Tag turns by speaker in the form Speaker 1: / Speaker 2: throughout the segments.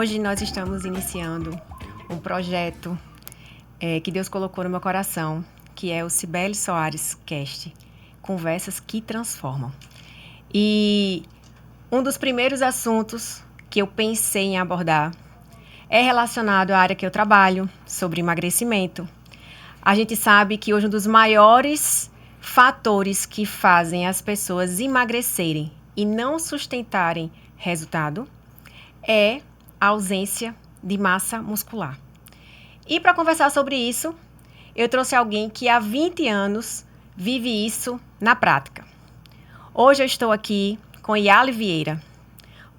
Speaker 1: Hoje nós estamos iniciando um projeto que Deus colocou no meu coração, que é o Cibele Soares Cast, Conversas que Transformam. E um dos primeiros assuntos que eu pensei em abordar é relacionado à área que eu trabalho, sobre emagrecimento. A gente sabe que hoje um dos maiores fatores que fazem as pessoas emagrecerem e não sustentarem resultado é a ausência de massa muscular. E para conversar sobre isso, eu trouxe alguém que há 20 anos vive isso na prática. Hoje eu estou aqui com Yali Vieira,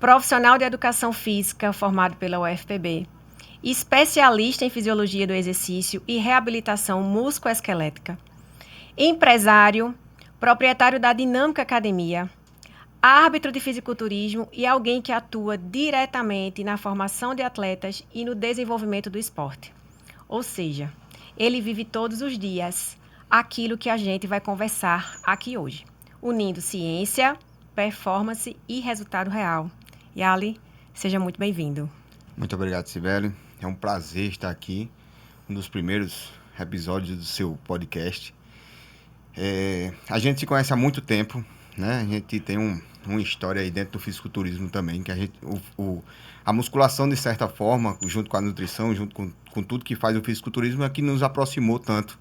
Speaker 1: profissional de educação física formado pela UFPB, especialista em fisiologia do exercício e reabilitação musculoesquelética, empresário, proprietário da Dinâmica Academia, árbitro de fisiculturismo e alguém que atua diretamente na formação de atletas e no desenvolvimento do esporte. Ou seja, ele vive todos os dias aquilo que a gente vai conversar aqui hoje, unindo ciência, performance e resultado real. Yali, seja muito bem-vindo.
Speaker 2: Muito obrigado, Cibele. É um prazer estar aqui, um dos primeiros episódios do seu podcast. A gente se conhece há muito tempo, né? A gente tem uma história aí dentro do fisiculturismo também, que a musculação, de certa forma, junto com a nutrição, junto com tudo que faz o fisiculturismo, é que nos aproximou tanto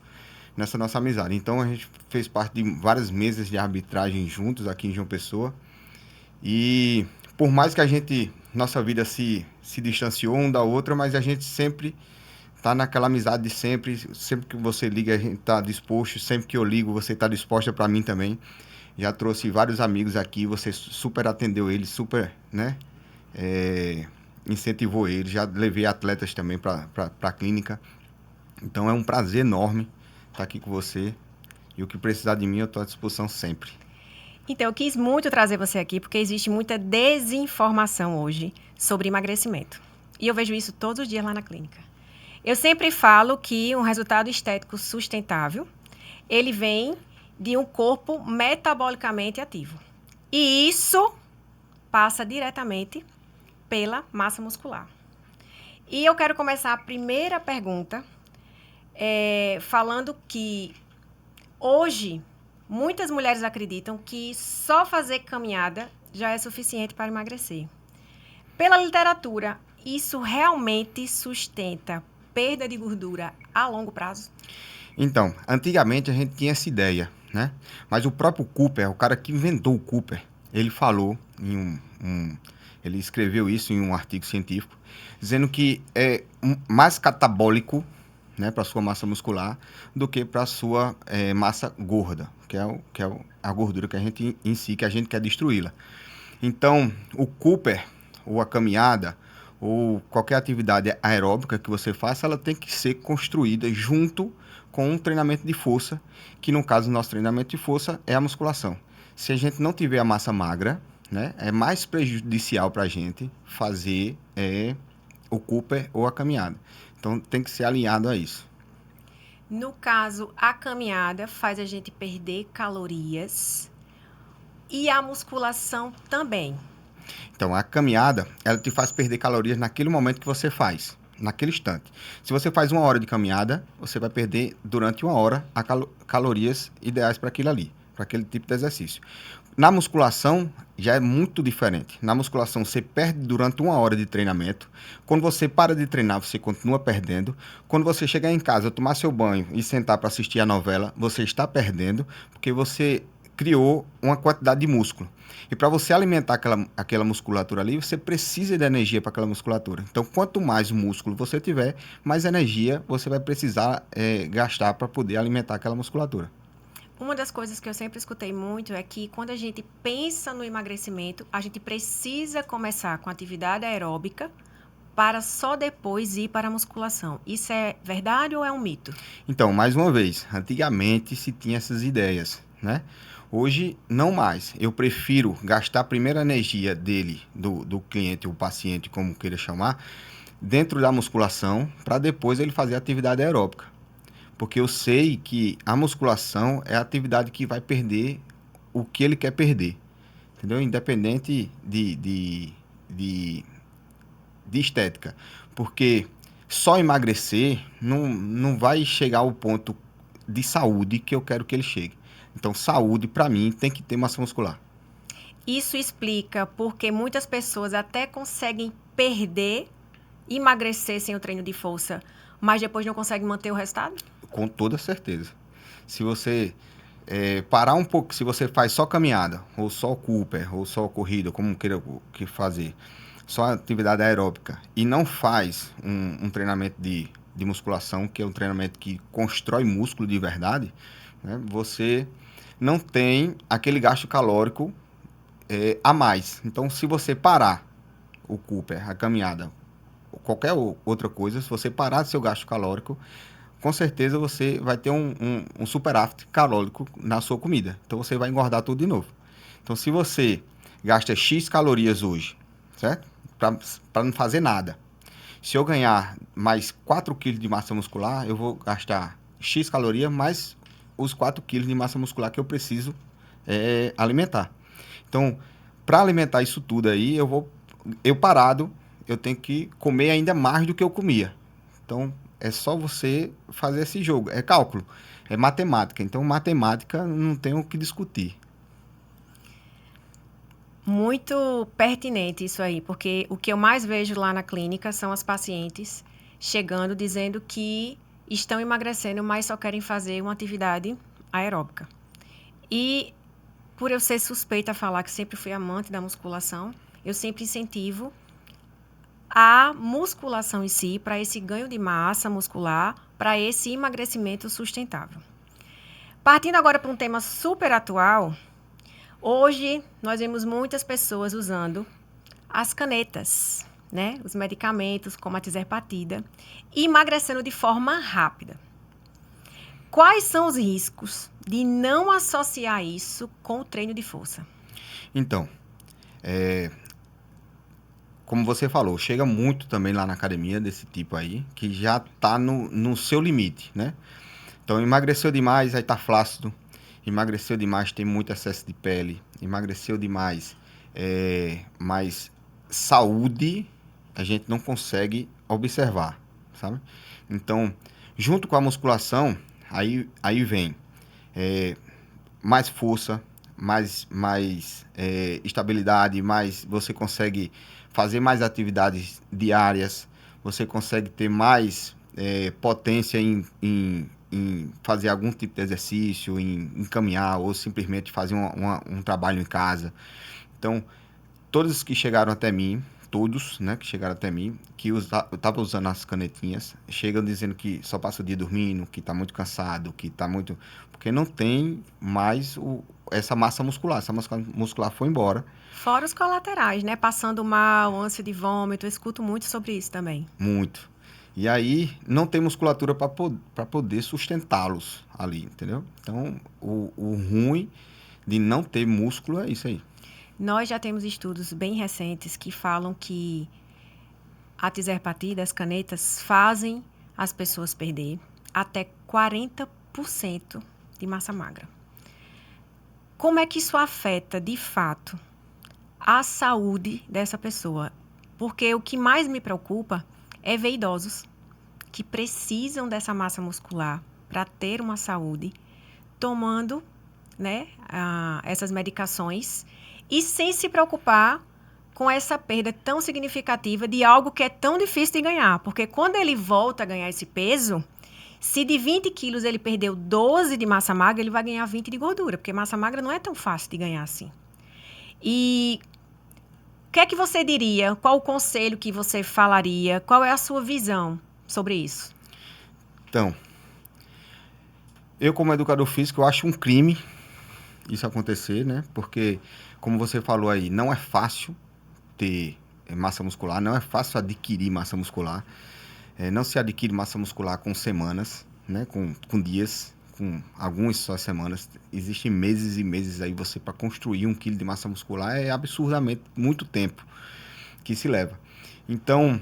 Speaker 2: nessa nossa amizade. Então, a gente fez parte de várias mesas de arbitragem juntos aqui em João Pessoa. E por mais que nossa vida se distanciou um da outra, mas a gente sempre tá naquela amizade de sempre que você liga a gente tá disposto, sempre que eu ligo você tá disposta para mim também. Já trouxe vários amigos aqui, você super atendeu eles, super, né, incentivou eles, já levei atletas também para a clínica. Então é um prazer enorme estar aqui com você e o que precisar de mim eu estou à disposição sempre.
Speaker 1: Então, eu quis muito trazer você aqui porque existe muita desinformação hoje sobre emagrecimento. E eu vejo isso todos os dias lá na clínica. Eu sempre falo que um resultado estético sustentável, ele vem de um corpo metabolicamente ativo. E isso passa diretamente pela massa muscular. E eu quero começar a primeira pergunta falando que hoje muitas mulheres acreditam que só fazer caminhada já é suficiente para emagrecer. Pela literatura, isso realmente sustenta perda de gordura a longo prazo?
Speaker 2: Então, antigamente a gente tinha essa ideia, né? Mas o próprio Cooper, o cara que inventou o Cooper, ele falou ele escreveu isso em um artigo científico, dizendo que é mais catabólico, né, para sua massa muscular do que para sua massa gorda, que é a gordura que a gente em si que a gente quer destruí-la. Então, o Cooper ou a caminhada ou qualquer atividade aeróbica que você faça, ela tem que ser construída junto com um treinamento de força, que no caso do nosso treinamento de força é a musculação. Se a gente não tiver a massa magra, né, é mais prejudicial para a gente fazer o Cooper ou a caminhada. Então tem que ser alinhado a isso.
Speaker 1: No caso, a caminhada faz a gente perder calorias e a musculação também.
Speaker 2: Então, a caminhada, ela te faz perder calorias naquele momento que você faz, naquele instante. Se você faz 1 hora de caminhada, você vai perder durante 1 hora as calorias ideais para aquilo ali, para aquele tipo de exercício. Na musculação, já é muito diferente. Na musculação, você perde durante 1 hora de treinamento. Quando você para de treinar, você continua perdendo. Quando você chegar em casa, tomar seu banho e sentar para assistir a novela, você está perdendo, porque você criou uma quantidade de músculo. E para você alimentar aquela musculatura ali, você precisa de energia para aquela musculatura. Então, quanto mais músculo você tiver, mais energia você vai precisar gastar para poder alimentar aquela musculatura.
Speaker 1: Uma das coisas que eu sempre escutei muito é que quando a gente pensa no emagrecimento, a gente precisa começar com atividade aeróbica para só depois ir para a musculação. Isso é verdade ou é um mito?
Speaker 2: Então, mais uma vez, antigamente se tinha essas ideias, né? Hoje, não mais. Eu prefiro gastar a primeira energia do cliente, o paciente, como queira chamar, dentro da musculação, para depois ele fazer atividade aeróbica. Porque eu sei que a musculação é a atividade que vai perder o que ele quer perder. Entendeu? Independente de de estética, porque só emagrecer não vai chegar ao ponto de saúde que eu quero que ele chegue. Então, saúde, para mim, tem que ter massa muscular.
Speaker 1: Isso explica porque muitas pessoas até conseguem perder, emagrecer sem o treino de força, mas depois não conseguem manter o resultado?
Speaker 2: Com toda certeza. Se você parar um pouco, se você faz só caminhada, ou só Cooper, ou só corrida, como queira que fazer, só atividade aeróbica, e não faz um treinamento de musculação, que é um treinamento que constrói músculo de verdade, né, você não tem aquele gasto calórico a mais. Então, se você parar o Cooper, a caminhada, ou qualquer outra coisa, se você parar seu gasto calórico, com certeza você vai ter um superávit calórico na sua comida. Então você vai engordar tudo de novo. Então se você gasta X calorias hoje, certo? Para não fazer nada. Se eu ganhar mais 4 quilos de massa muscular, eu vou gastar X calorias mais os 4 quilos de massa muscular que eu preciso alimentar. Então, para alimentar isso tudo aí, eu parado, eu tenho que comer ainda mais do que eu comia. Então, é só você fazer esse jogo. É cálculo, é matemática. Então, matemática não tem o que discutir.
Speaker 1: Muito pertinente isso aí, porque o que eu mais vejo lá na clínica são as pacientes chegando dizendo que estão emagrecendo, mas só querem fazer uma atividade aeróbica. E por eu ser suspeita a falar que sempre fui amante da musculação, eu sempre incentivo a musculação em si para esse ganho de massa muscular, para esse emagrecimento sustentável. Partindo agora para um tema super atual, hoje nós vemos muitas pessoas usando as canetas, né? Os medicamentos como a tizerpatida, e emagrecendo de forma rápida. Quais são os riscos de não associar isso com o treino de força?
Speaker 2: Então, como você falou, chega muito também lá na academia desse tipo aí, que já está no seu limite, né? Então, emagreceu demais, aí tá flácido. Emagreceu demais, tem muito excesso de pele. Emagreceu demais, mas saúde a gente não consegue observar, sabe? Então, junto com a musculação, aí vem mais força, mais estabilidade, mais você consegue fazer mais atividades diárias, você consegue ter mais potência em fazer algum tipo de exercício, em caminhar ou simplesmente fazer um trabalho em casa. Então, todos que chegaram até mim, todos, né, que chegaram até mim, que eu estava usando as canetinhas, chegam dizendo que só passa o dia dormindo, que está muito cansado, que está muito... Porque não tem mais essa massa muscular. Essa massa muscular foi embora.
Speaker 1: Fora os colaterais, né? Passando mal, ânsia de vômito, eu escuto muito sobre isso também.
Speaker 2: Muito. E aí não tem musculatura para poder sustentá-los ali, entendeu? Então, o ruim de não ter músculo é isso aí.
Speaker 1: Nós já temos estudos bem recentes que falam que a tizerpatida, as canetas, fazem as pessoas perder até 40% de massa magra. Como é que isso afeta, de fato, a saúde dessa pessoa? Porque o que mais me preocupa é ver idosos que precisam dessa massa muscular para ter uma saúde, tomando, né, essas medicações e sem se preocupar com essa perda tão significativa de algo que é tão difícil de ganhar. Porque quando ele volta a ganhar esse peso, se de 20 quilos ele perdeu 12 de massa magra, ele vai ganhar 20 de gordura, porque massa magra não é tão fácil de ganhar assim. E o que é que você diria? Qual o conselho que você falaria? Qual é a sua visão sobre isso?
Speaker 2: Então, eu como educador físico, eu acho um crime isso acontecer, né? Porque, como você falou aí, não é fácil ter massa muscular, não é fácil adquirir massa muscular. Não se adquire massa muscular com semanas, né? Com dias, com algumas só semanas. Existem meses e meses aí você para construir 1 quilo de massa muscular é absurdamente muito tempo que se leva. Então,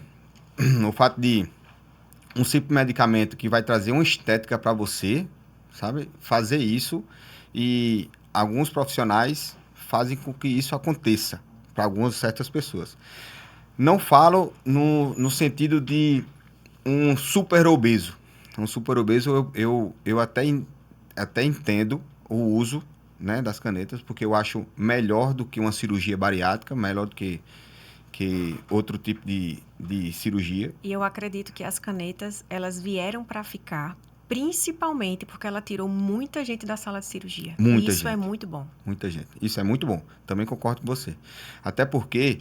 Speaker 2: o fato de um simples medicamento que vai trazer uma estética para você, sabe? Fazer isso e alguns profissionais fazem com que isso aconteça para algumas certas pessoas. Não falo no sentido de um super obeso. Um super obeso, eu até entendo o uso, né, das canetas, porque eu acho melhor do que uma cirurgia bariátrica, melhor do que outro tipo de cirurgia.
Speaker 1: E eu acredito que as canetas, elas vieram para ficar, principalmente porque ela tirou muita gente da sala de cirurgia. E
Speaker 2: Muita
Speaker 1: isso é
Speaker 2: gente,
Speaker 1: muito bom.
Speaker 2: muita gente. Isso é muito bom. Também concordo com você. Até porque,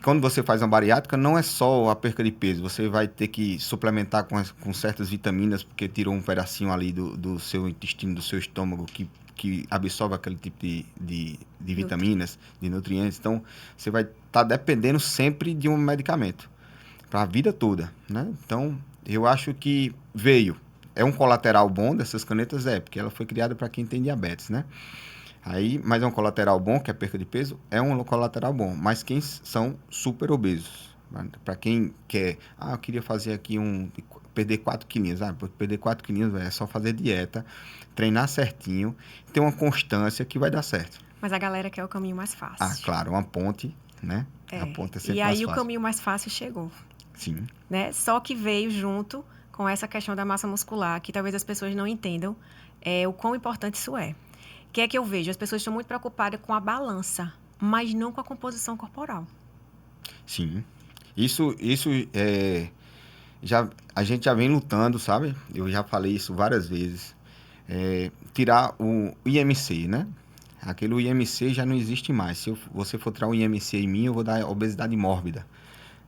Speaker 2: quando você faz uma bariátrica, não é só a perca de peso. Você vai ter que suplementar com certas vitaminas, porque tirou um pedacinho ali do seu intestino, do seu estômago, que absorve aquele tipo de vitaminas, de nutrientes. Então, você vai estar dependendo sempre de um medicamento para a vida toda, né? Então, eu acho que veio. É um colateral bom dessas canetas? É, porque ela foi criada para quem tem diabetes, né? Aí, mas é um colateral bom, que é a perca de peso, é um colateral bom. Mas quem são super obesos? Para quem quer, eu queria fazer aqui perder 4 quilinhos. Porque perder 4 quilinhos é só fazer dieta, treinar certinho, ter uma constância que vai dar certo.
Speaker 1: Mas a galera quer o caminho mais fácil.
Speaker 2: Claro, uma ponte, né? A
Speaker 1: É.
Speaker 2: ponte é
Speaker 1: E
Speaker 2: sempre mais
Speaker 1: aí o
Speaker 2: fácil.
Speaker 1: caminho mais fácil chegou,
Speaker 2: Sim.
Speaker 1: né? Só que veio junto com essa questão da massa muscular, que talvez as pessoas não entendam o quão importante isso é. O que é que eu vejo? As pessoas estão muito preocupadas com a balança, mas não com a composição corporal.
Speaker 2: Sim. Isso a gente já vem lutando, sabe? Eu já falei isso várias vezes. Tirar o IMC, né? Aquele IMC já não existe mais. Se você for tirar o IMC em mim, eu vou dar obesidade mórbida,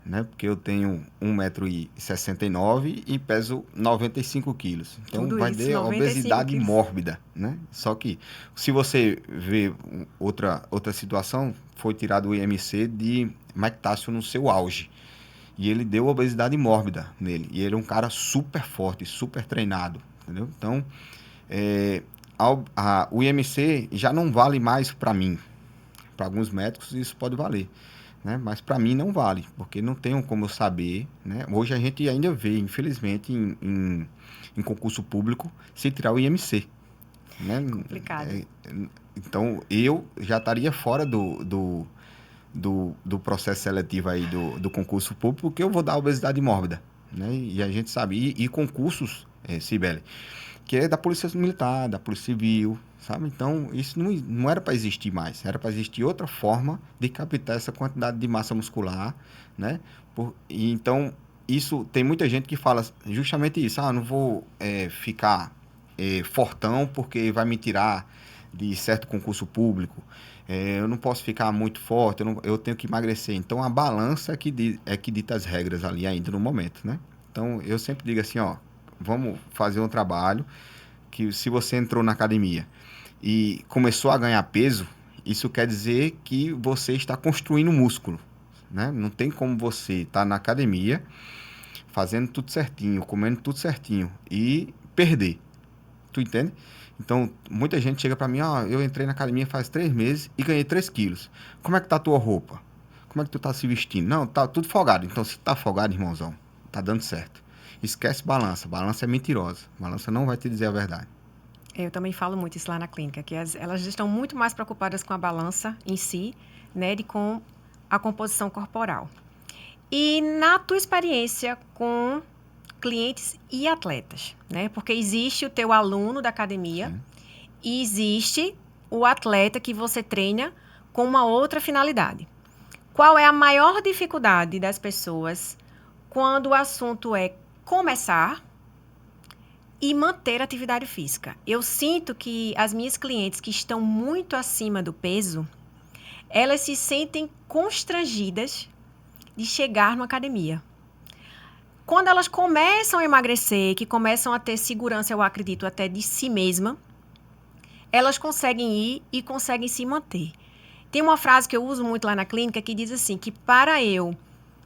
Speaker 2: né? Porque eu tenho 1,69 m e peso 95 quilos. Então
Speaker 1: Tudo
Speaker 2: vai
Speaker 1: isso,
Speaker 2: ter
Speaker 1: 95
Speaker 2: obesidade
Speaker 1: quilos.
Speaker 2: mórbida, né? Só que se você vê outra situação, foi tirado o IMC de Mike Tyson no seu auge. E ele deu obesidade mórbida nele. E ele é um cara super forte, super treinado, entendeu? Então, o IMC já não vale mais para mim. Para alguns médicos isso pode valer, né? Mas para mim não vale, porque não tenho como eu saber, né? Hoje a gente ainda vê, infelizmente, em concurso público, se tirar o IMC, né?
Speaker 1: Complicado.
Speaker 2: Então, eu já estaria fora do processo seletivo aí do concurso público, porque eu vou dar obesidade mórbida, né? E a gente sabe. E concursos, Cibele, que é da Polícia Militar, da Polícia Civil, sabe? Então, isso não era para existir mais. Era para existir outra forma de captar essa quantidade de massa muscular, né? Então, isso tem muita gente que fala justamente isso. Não vou ficar fortão porque vai me tirar de certo concurso público. Eu não posso ficar muito forte, eu tenho que emagrecer. Então, a balança é que dita as regras ali ainda no momento, né? Então, eu sempre digo assim, vamos fazer um trabalho que se você entrou na academia e começou a ganhar peso, isso quer dizer que você está construindo músculo, né? Não tem como você estar na academia fazendo tudo certinho, comendo tudo certinho e perder. Tu entende? Então, muita gente chega pra mim, eu entrei na academia faz 3 meses e ganhei 3 quilos. Como é que tá a tua roupa? Como é que tu tá se vestindo? Não, tá tudo folgado. Então, se tá folgado, irmãozão, tá dando certo. Esquece balança. Balança é mentirosa. Balança não vai te dizer a verdade.
Speaker 1: Eu também falo muito isso lá na clínica, que elas estão muito mais preocupadas com a balança em si, né, de com a composição corporal. E na tua experiência com clientes e atletas, né? Porque existe o teu aluno da academia. Sim. E existe o atleta que você treina com uma outra finalidade. Qual é a maior dificuldade das pessoas quando o assunto é começar e manter a atividade física? Eu sinto que as minhas clientes que estão muito acima do peso, elas se sentem constrangidas de chegar numa academia. Quando elas começam a emagrecer, que começam a ter segurança, eu acredito, até de si mesma, elas conseguem ir e conseguem se manter. Tem uma frase que eu uso muito lá na clínica que diz assim, que para eu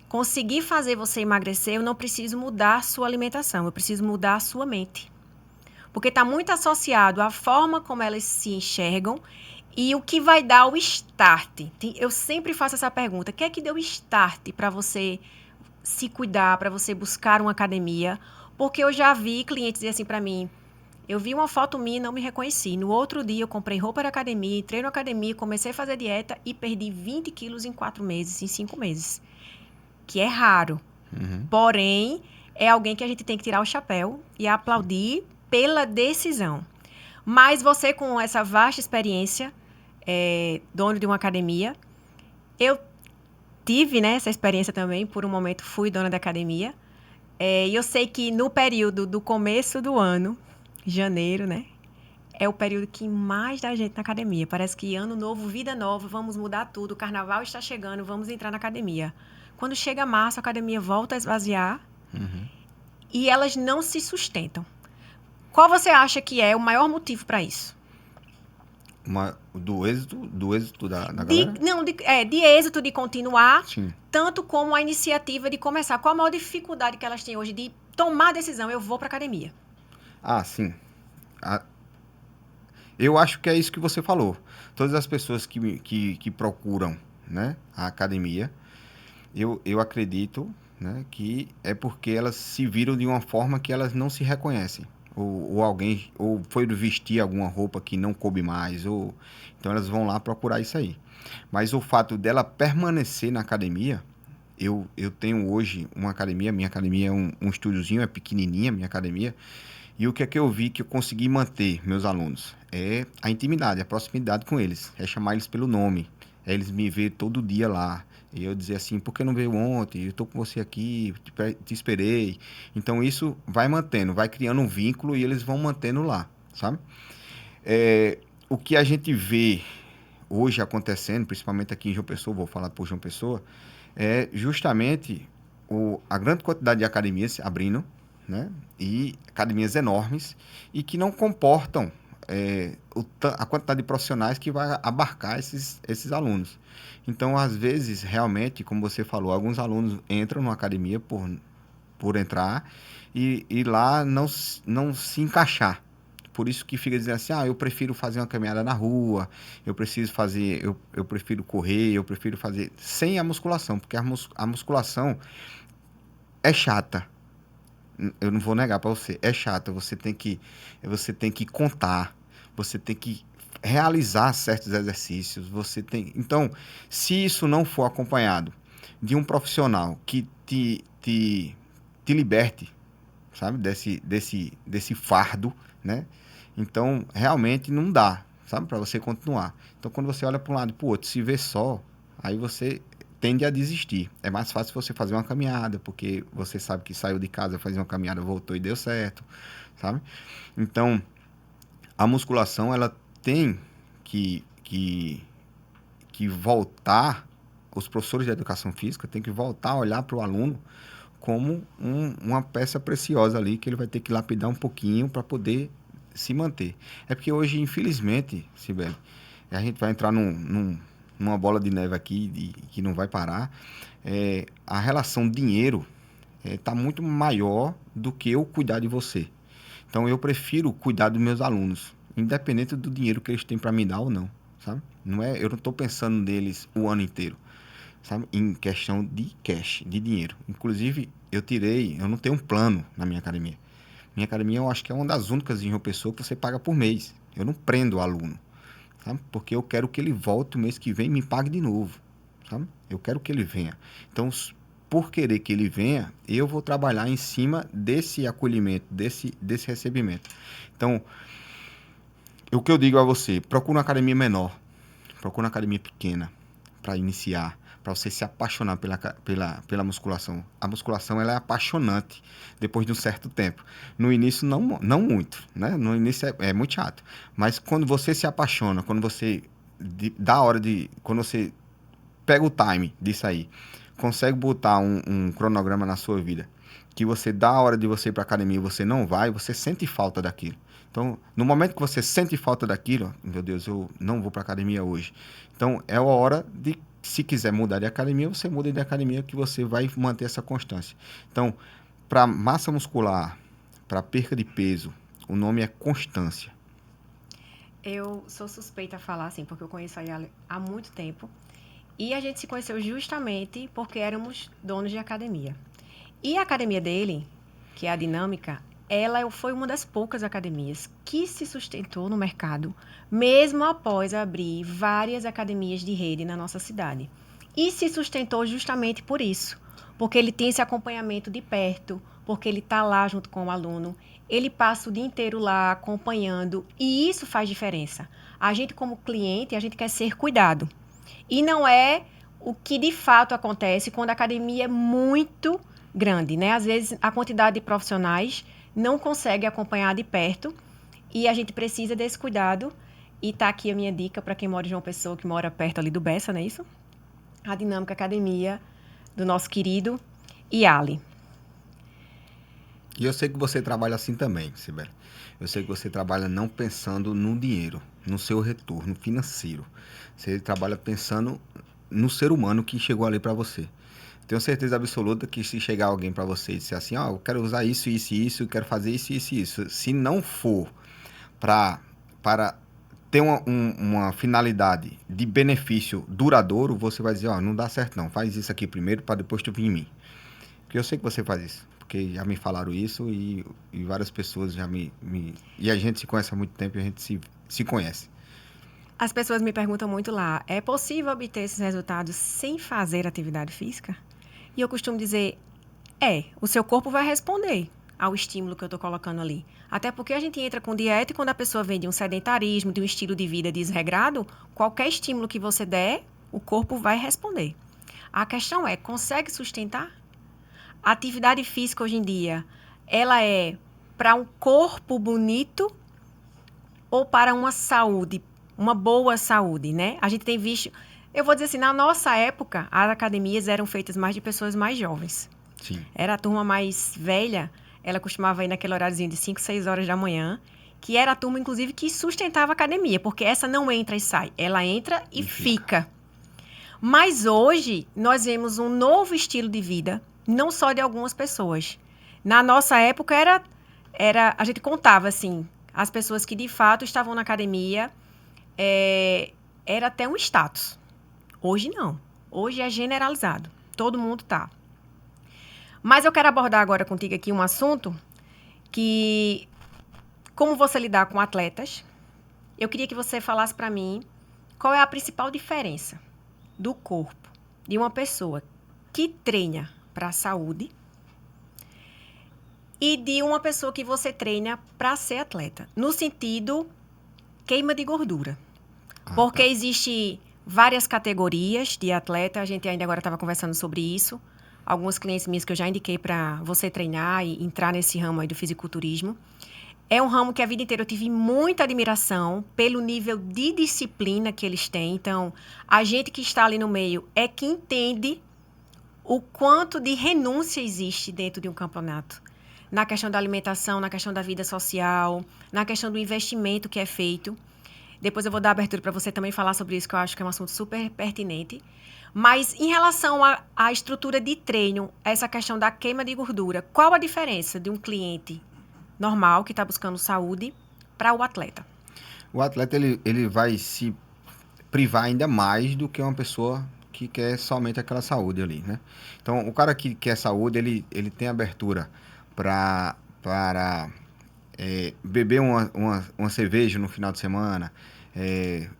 Speaker 1: conseguir fazer você emagrecer, eu não preciso mudar a sua alimentação, eu preciso mudar a sua mente. Porque está muito associado à forma como elas se enxergam e o que vai dar o start. Eu sempre faço essa pergunta, o que é que deu o start para você se cuidar, para você buscar uma academia? Porque eu já vi clientes dizer assim para mim, eu vi uma foto minha e não me reconheci. No outro dia, eu comprei roupa da academia, entrei na academia, comecei a fazer dieta e perdi 20 quilos em 4 meses, em 5 meses. que é raro.
Speaker 2: Uhum.
Speaker 1: Porém, é alguém que a gente tem que tirar o chapéu e aplaudir pela decisão. Mas você, com essa vasta experiência, dono de uma academia, eu tive, né, essa experiência também, por um momento fui dona da academia, e eu sei que no período do começo do ano, janeiro, né, é o período que mais dá gente na academia. Parece que ano novo, vida nova, vamos mudar tudo, o carnaval está chegando, vamos entrar na academia. Quando chega março, a academia volta a esvaziar e elas não se sustentam. Qual você acha que é o maior motivo para isso?
Speaker 2: Do êxito da galera?
Speaker 1: De êxito de continuar,
Speaker 2: Sim.
Speaker 1: tanto como a iniciativa de começar. Qual a maior dificuldade que elas têm hoje de tomar a decisão? Eu vou para academia.
Speaker 2: Ah, sim. A- eu acho que é isso que você falou. Todas as pessoas que procuram, né, a academia, eu acredito, né, que é porque elas se viram de uma forma que elas não se reconhecem. Ou alguém, ou foi vestir alguma roupa que não coube mais, ou então elas vão lá procurar isso aí. Mas o fato dela permanecer na academia, eu tenho hoje uma academia, minha academia é um estúdiozinho, é pequenininha minha academia, e o que é que eu vi que eu consegui manter meus alunos? É a intimidade, a proximidade com eles, é chamar eles pelo nome, é eles me ver todo dia lá, e eu dizer assim, por que não veio ontem? Eu estou com você aqui, te esperei. Então isso vai mantendo, vai criando um vínculo e eles vão mantendo lá, sabe? O que a gente vê hoje acontecendo, principalmente aqui em João Pessoa, vou falar por João Pessoa, é justamente a grande quantidade de academias abrindo, né? E academias enormes e que não comportam a quantidade de profissionais que vai abarcar esses alunos. Então, às vezes, realmente, como você falou, alguns alunos entram numa academia por entrar e lá não se encaixar. Por isso que fica dizendo assim, eu prefiro fazer uma caminhada na rua, eu prefiro correr, eu prefiro fazer sem a musculação, porque a musculação é chata. Eu não vou negar para você, é chata. Você tem que contar, você tem que realizar certos exercícios, Então, se isso não for acompanhado de um profissional que te liberte, sabe, desse fardo, né? Então, realmente não dá, sabe, para você continuar. Então, quando você olha para um lado e para o outro, se vê só, aí você tende a desistir. É mais fácil você fazer uma caminhada, porque você sabe que saiu de casa, fez uma caminhada, voltou e deu certo, sabe? Então, a musculação, ela tem que voltar, os professores de educação física têm que voltar a olhar para o aluno como uma peça preciosa ali que ele vai ter que lapidar um pouquinho para poder se manter. É porque hoje, infelizmente, Sibeli, a gente vai entrar numa bola de neve aqui que não vai parar. A relação dinheiro está muito maior do que eu cuidar de você. Então, eu prefiro cuidar dos meus alunos, independente do dinheiro que eles têm para me dar ou não, sabe? Eu não estou pensando neles o ano inteiro, sabe? Em questão de cash, de dinheiro. Inclusive, eu não tenho um plano na minha academia. Minha academia, eu acho que é uma das únicas em uma pessoa que você paga por mês. Eu não prendo o aluno, sabe? Porque eu quero que ele volte o mês que vem e me pague de novo, sabe? Eu quero que ele venha. Então, por querer que ele venha, eu vou trabalhar em cima desse acolhimento, desse recebimento. Então, o que eu digo a você, procura uma academia menor, procura uma academia pequena para iniciar, para você se apaixonar pela musculação. A musculação, ela é apaixonante depois de um certo tempo. No início, não muito, né? No início é muito chato. Mas quando você se apaixona, quando você pega o time disso aí, consegue botar um cronograma na sua vida, que você dá a hora de você ir para academia e você não vai, você sente falta daquilo. Então, no momento que você sente falta daquilo, meu Deus, eu não vou para academia hoje. Então, é a hora de, se quiser mudar de academia, você muda de academia que você vai manter essa constância. Então, para massa muscular, para perca de peso, o nome é constância.
Speaker 1: Eu sou suspeita a falar assim, porque eu conheço a Yale há muito tempo. E a gente se conheceu justamente porque éramos donos de academia. E a academia dele, que é a Dinâmica, ela foi uma das poucas academias que se sustentou no mercado, mesmo após abrir várias academias de rede na nossa cidade. E se sustentou justamente por isso, porque ele tem esse acompanhamento de perto, porque ele está lá junto com o aluno, ele passa o dia inteiro lá acompanhando, e isso faz diferença. A gente, como cliente, a gente quer ser cuidado. E não é o que de fato acontece quando a academia é muito grande, né? Às vezes a quantidade de profissionais não consegue acompanhar de perto e a gente precisa desse cuidado. E tá aqui a minha dica para quem mora em João Pessoa, que mora perto ali do Bessa, não é isso? A Dinâmica Academia do nosso querido Iali.
Speaker 2: E eu sei que você trabalha assim também, Sibeli. Eu sei que você trabalha não pensando no dinheiro, no seu retorno financeiro. Você trabalha pensando no ser humano que chegou ali para você. Tenho certeza absoluta que se chegar alguém para você e disser assim, eu quero usar isso, isso e isso, eu quero fazer isso, isso e isso. Se não for para ter uma finalidade de benefício duradouro, você vai dizer, não dá certo não, faz isso aqui primeiro para depois tu vir em mim. Porque eu sei que você faz isso, porque já me falaram isso e várias pessoas já E a gente se conhece há muito tempo e a gente se conhece.
Speaker 1: As pessoas me perguntam muito lá, é possível obter esses resultados sem fazer atividade física? E eu costumo dizer, o seu corpo vai responder ao estímulo que eu estou colocando ali. Até porque a gente entra com dieta e quando a pessoa vem de um sedentarismo, de um estilo de vida desregrado, qualquer estímulo que você der, o corpo vai responder. A questão é, consegue sustentar? A atividade física hoje em dia, ela é para um corpo bonito ou para uma saúde, uma boa saúde, né? A gente tem visto, eu vou dizer assim, na nossa época, as academias eram feitas mais de pessoas mais jovens.
Speaker 2: Sim.
Speaker 1: Era a turma mais velha, ela costumava ir naquele horáriozinho de 5, 6 horas da manhã, que era a turma, inclusive, que sustentava a academia, porque essa não entra e sai, ela entra e fica. Mas hoje, nós vemos um novo estilo de vida, não só de algumas pessoas. Na nossa época, a gente contava, assim, as pessoas que, de fato, estavam na academia, era até um status. Hoje, não. Hoje é generalizado. Todo mundo tá. Mas eu quero abordar agora contigo aqui um assunto que, como você lidar com atletas, eu queria que você falasse para mim qual é a principal diferença do corpo de uma pessoa que treina para a saúde e de uma pessoa que você treina para ser atleta, no sentido queima de gordura. Porque existe várias categorias de atleta, a gente ainda agora estava conversando sobre isso. Alguns clientes meus que eu já indiquei para você treinar e entrar nesse ramo aí do fisiculturismo. É um ramo que a vida inteira eu tive muita admiração pelo nível de disciplina que eles têm. Então, a gente que está ali no meio é que entende o quanto de renúncia existe dentro de um campeonato. Na questão da alimentação, na questão da vida social, na questão do investimento que é feito. Depois eu vou dar abertura para você também falar sobre isso, que eu acho que é um assunto super pertinente. Mas em relação à estrutura de treino, essa questão da queima de gordura, qual a diferença de um cliente normal, que está buscando saúde, para o atleta?
Speaker 2: O atleta, ele vai se privar ainda mais do que uma pessoa que quer somente aquela saúde ali, né? Então, o cara que quer saúde, ele tem abertura para beber uma cerveja no final de semana,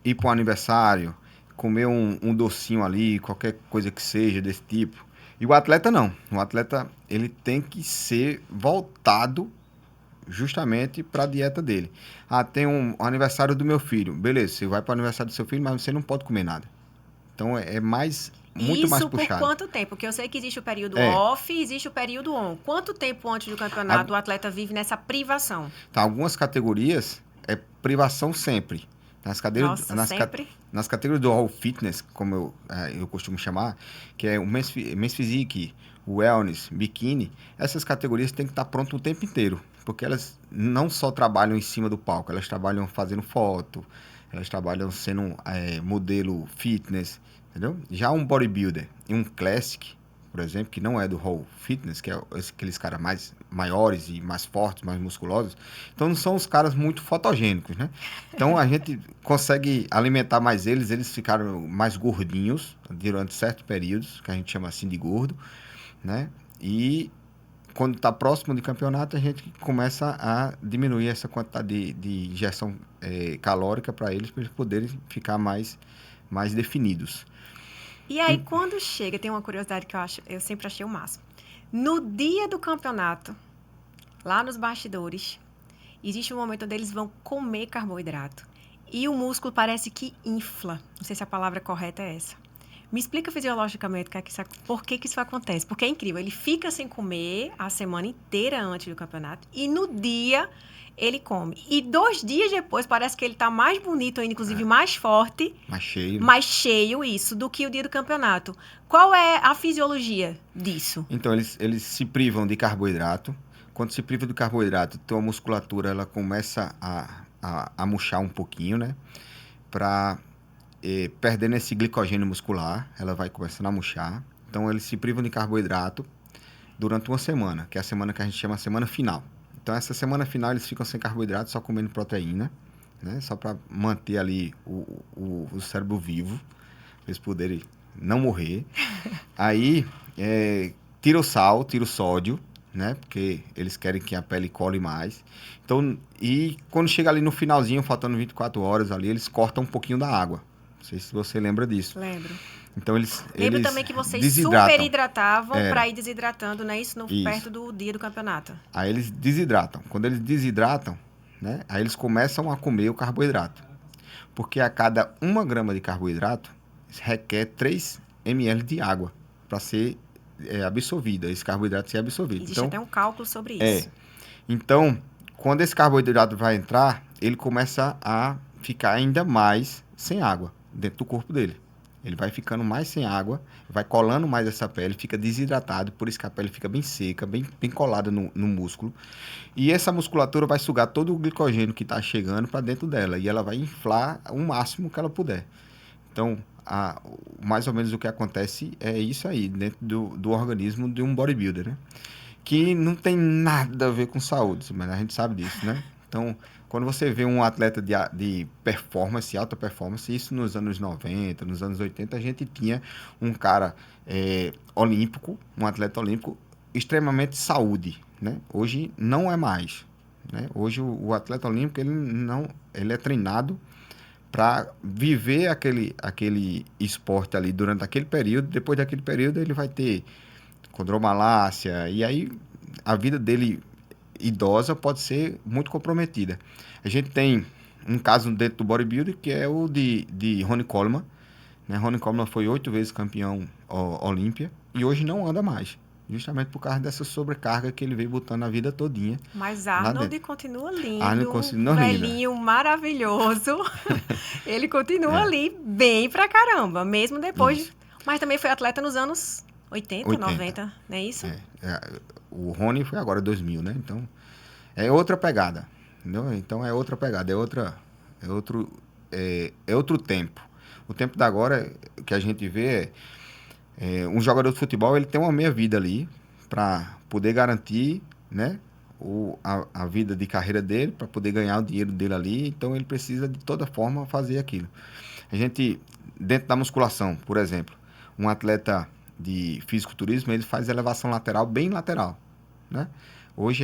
Speaker 2: ir para um aniversário, comer um docinho ali, qualquer coisa que seja desse tipo. E o atleta não. O atleta, ele tem que ser voltado justamente para a dieta dele. Tem um aniversário do meu filho. Beleza, você vai para o aniversário do seu filho, mas você não pode comer nada. Então, muito mais
Speaker 1: Isso por
Speaker 2: puxado.
Speaker 1: quanto tempo? Porque eu sei que existe o período off e existe o período on. Quanto tempo antes do campeonato o atleta vive nessa privação?
Speaker 2: Tá, algumas categorias é privação sempre.
Speaker 1: Sempre?
Speaker 2: Nas categorias do All Fitness, como eu costumo chamar, que é o Men's Physique, o Wellness, Bikini, essas categorias têm que estar prontas o tempo inteiro. Porque elas não só trabalham em cima do palco, elas trabalham fazendo foto, elas trabalham sendo modelo fitness, entendeu? Já um bodybuilder e um classic, por exemplo, que não é do Whole Fitness, que é aqueles caras mais maiores e mais fortes, mais musculosos, então não são os caras muito fotogênicos, né? Então a gente consegue alimentar mais eles ficaram mais gordinhos durante certos períodos, que a gente chama assim de gordo, né? E quando está próximo de campeonato, a gente começa a diminuir essa quantidade de injeção calórica para eles poderem ficar mais definidos.
Speaker 1: E aí, quando chega, tem uma curiosidade que eu sempre achei o máximo. No dia do campeonato, lá nos bastidores, existe um momento onde eles vão comer carboidrato. E o músculo parece que infla. Não sei se a palavra correta é essa. Me explica fisiologicamente por que isso acontece. Porque é incrível. Ele fica sem comer a semana inteira antes do campeonato. E no dia, ele come. E 2 dias depois, parece que ele tá mais bonito ainda, inclusive mais forte.
Speaker 2: Mais cheio.
Speaker 1: Mais cheio, isso, do que o dia do campeonato. Qual é a fisiologia disso?
Speaker 2: Então, eles se privam de carboidrato. Quando se priva de carboidrato, tua musculatura ela começa a murchar um pouquinho, né? Perdendo esse glicogênio muscular, ela vai começando a murchar. Então, eles se privam de carboidrato durante uma semana, que é a semana que a gente chama semana final. Então, essa semana final, eles ficam sem carboidrato, só comendo proteína, né? Só para manter ali o cérebro vivo, para eles poderem não morrer. Aí, tira o sal, tira o sódio, né? Porque eles querem que a pele cole mais. Então, e quando chega ali no finalzinho, faltando 24 horas ali, eles cortam um pouquinho da água. Não sei se você lembra disso.
Speaker 1: Lembro.
Speaker 2: Então,
Speaker 1: Lembro
Speaker 2: eles
Speaker 1: também que vocês
Speaker 2: desidratam.
Speaker 1: super hidratavam para ir desidratando, né? Isso,
Speaker 2: Isso.
Speaker 1: perto do dia do campeonato.
Speaker 2: Aí eles desidratam. Quando eles desidratam, né? Aí eles começam a comer o carboidrato. Porque a cada 1 grama de carboidrato, requer 3 ml de água para ser absorvida, esse carboidrato ser absorvido.
Speaker 1: Existe
Speaker 2: então,
Speaker 1: até um cálculo sobre isso.
Speaker 2: Então, quando esse carboidrato vai entrar, ele começa a ficar ainda mais sem água dentro do corpo dele. Ele vai ficando mais sem água, vai colando mais essa pele, fica desidratado, por isso que a pele fica bem seca, bem colada no músculo. E essa musculatura vai sugar todo o glicogênio que está chegando para dentro dela e ela vai inflar o máximo que ela puder. Então, mais ou menos o que acontece é isso aí, dentro do organismo de um bodybuilder, né? Que não tem nada a ver com saúde, mas a gente sabe disso, né? Então, quando você vê um atleta de performance, alta performance, isso nos anos 90, nos anos 80, a gente tinha um cara olímpico, um atleta olímpico, extremamente saúde, né? Hoje não é mais, né? Hoje o atleta olímpico, ele é treinado para viver aquele esporte ali durante aquele período. Depois daquele período, ele vai ter condromalácia, e aí a vida dele idosa pode ser muito comprometida. A gente tem um caso dentro do bodybuilding que é o de Ronnie Coleman, né? Ronnie Coleman foi 8 vezes campeão Olímpia e hoje não anda mais, justamente por causa dessa sobrecarga que ele veio botando a vida todinha.
Speaker 1: Mas Arnold continua lindo,
Speaker 2: Arnold continua
Speaker 1: velhinho,
Speaker 2: lindo.
Speaker 1: Maravilhoso. Ele continua ali bem pra caramba, mesmo depois. Mas também foi atleta nos anos 80, 90, não é isso?
Speaker 2: O Rony foi agora 2000, né? Então, é outra pegada, entendeu? Então, é outra pegada, é outro tempo. O tempo da agora, que a gente vê um jogador de futebol, ele tem uma meia-vida ali para poder garantir, né? A vida de carreira dele, para poder ganhar o dinheiro dele ali. Então, ele precisa, de toda forma, fazer aquilo. A gente, dentro da musculação, por exemplo, um atleta de fisiculturismo, ele faz elevação lateral bem lateral, né? Hoje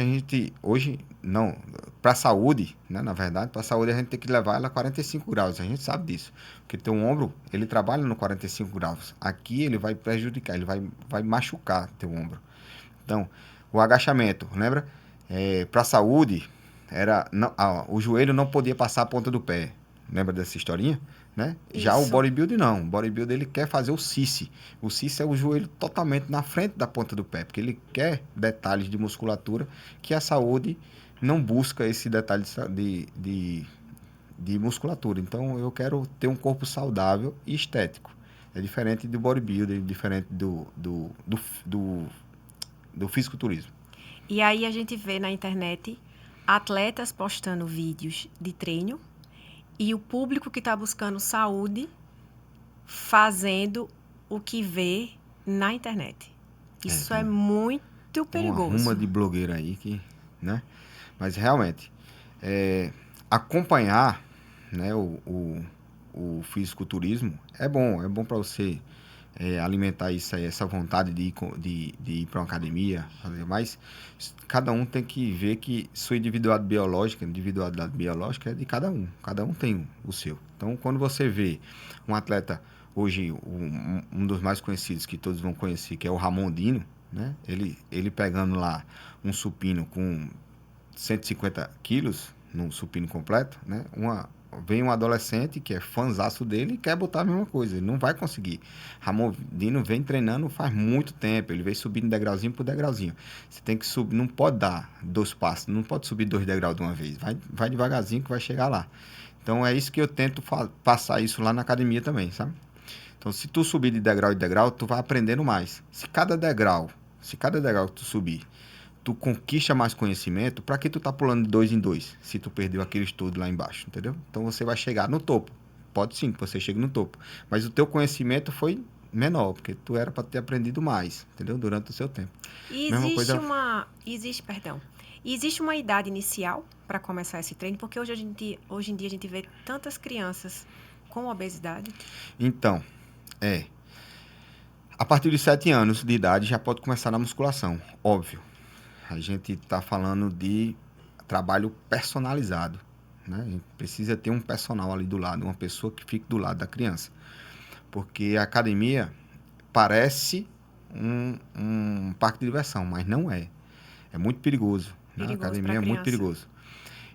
Speaker 2: não, para a saúde, né, na verdade, para a saúde a gente tem que levar ela a 45 graus, a gente sabe disso, porque teu ombro, ele trabalha no 45 graus, aqui ele vai prejudicar, ele vai machucar teu ombro. Então, o agachamento, lembra? Para a saúde, o joelho não podia passar a ponta do pé, lembra dessa historinha? Né? Já o bodybuilder não. O bodybuilder ele quer fazer o CICE. O CICE é o joelho totalmente na frente da ponta do pé, porque ele quer detalhes de musculatura que a saúde não busca esse detalhe de musculatura. Então eu quero ter um corpo saudável e estético. É diferente do bodybuilder, diferente do fisiculturismo.
Speaker 1: E aí a gente vê na internet atletas postando vídeos de treino e o público que está buscando saúde fazendo o que vê na internet. Isso é muito perigoso.
Speaker 2: Tem uma de blogueira aí que, né? Mas realmente, acompanhar, né, o fisiculturismo é bom para você alimentar isso aí, essa vontade de ir para uma academia, mas cada um tem que ver que sua individualidade biológica é de cada um tem o seu. Então, quando você vê um atleta hoje um dos mais conhecidos que todos vão conhecer, que é o Ramon Dino, né? Ele pegando lá um supino com 150 quilos, num supino completo, né? Vem um adolescente que é fãzaço dele e quer botar a mesma coisa. Ele não vai conseguir. Ramon Dino vem treinando faz muito tempo. Ele vem subindo degrauzinho por degrauzinho. Você tem que subir, não pode dar 2 passos, não pode subir 2 degraus de uma vez. Vai devagarzinho que vai chegar lá. Então é isso que eu tento passar isso lá na academia também, sabe? Então se tu subir de degrau em degrau, tu vai aprendendo mais. Se cada degrau que tu subir tu conquista mais conhecimento, para que tu tá pulando de 2 em 2, se tu perdeu aquele estudo lá embaixo, entendeu? Então você vai chegar no topo. Pode sim que você chegue no topo, mas o teu conhecimento foi menor, porque tu era para ter aprendido mais, entendeu? Durante o seu tempo.
Speaker 1: E
Speaker 2: Mesma coisa.
Speaker 1: Existe uma idade inicial para começar esse treino, porque hoje em dia a gente vê tantas crianças com obesidade.
Speaker 2: Então, a partir de 7 anos de idade já pode começar na musculação, óbvio. A gente está falando de trabalho personalizado, né? A gente precisa ter um personal ali do lado, uma pessoa que fique do lado da criança. Porque a academia parece um parque de diversão, mas não é. É muito perigoso. Né? A academia é muito perigoso.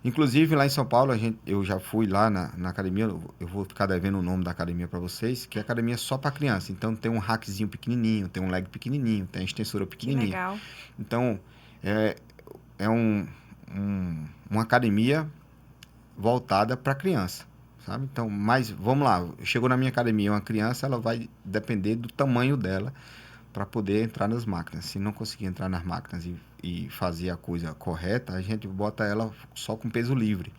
Speaker 2: Inclusive, lá em São Paulo, eu já fui lá na academia, eu vou ficar devendo o nome da academia para vocês, que é academia só para criança. Então, tem um rackzinho pequenininho, tem um leg pequenininho, tem a extensora pequenininha.
Speaker 1: Que legal.
Speaker 2: Então, é uma academia voltada para criança, sabe? Então, mas vamos lá, chegou na minha academia uma criança, ela vai depender do tamanho dela para poder entrar nas máquinas. Se não conseguir entrar nas máquinas e fazer a coisa correta, a gente bota ela só com peso livre.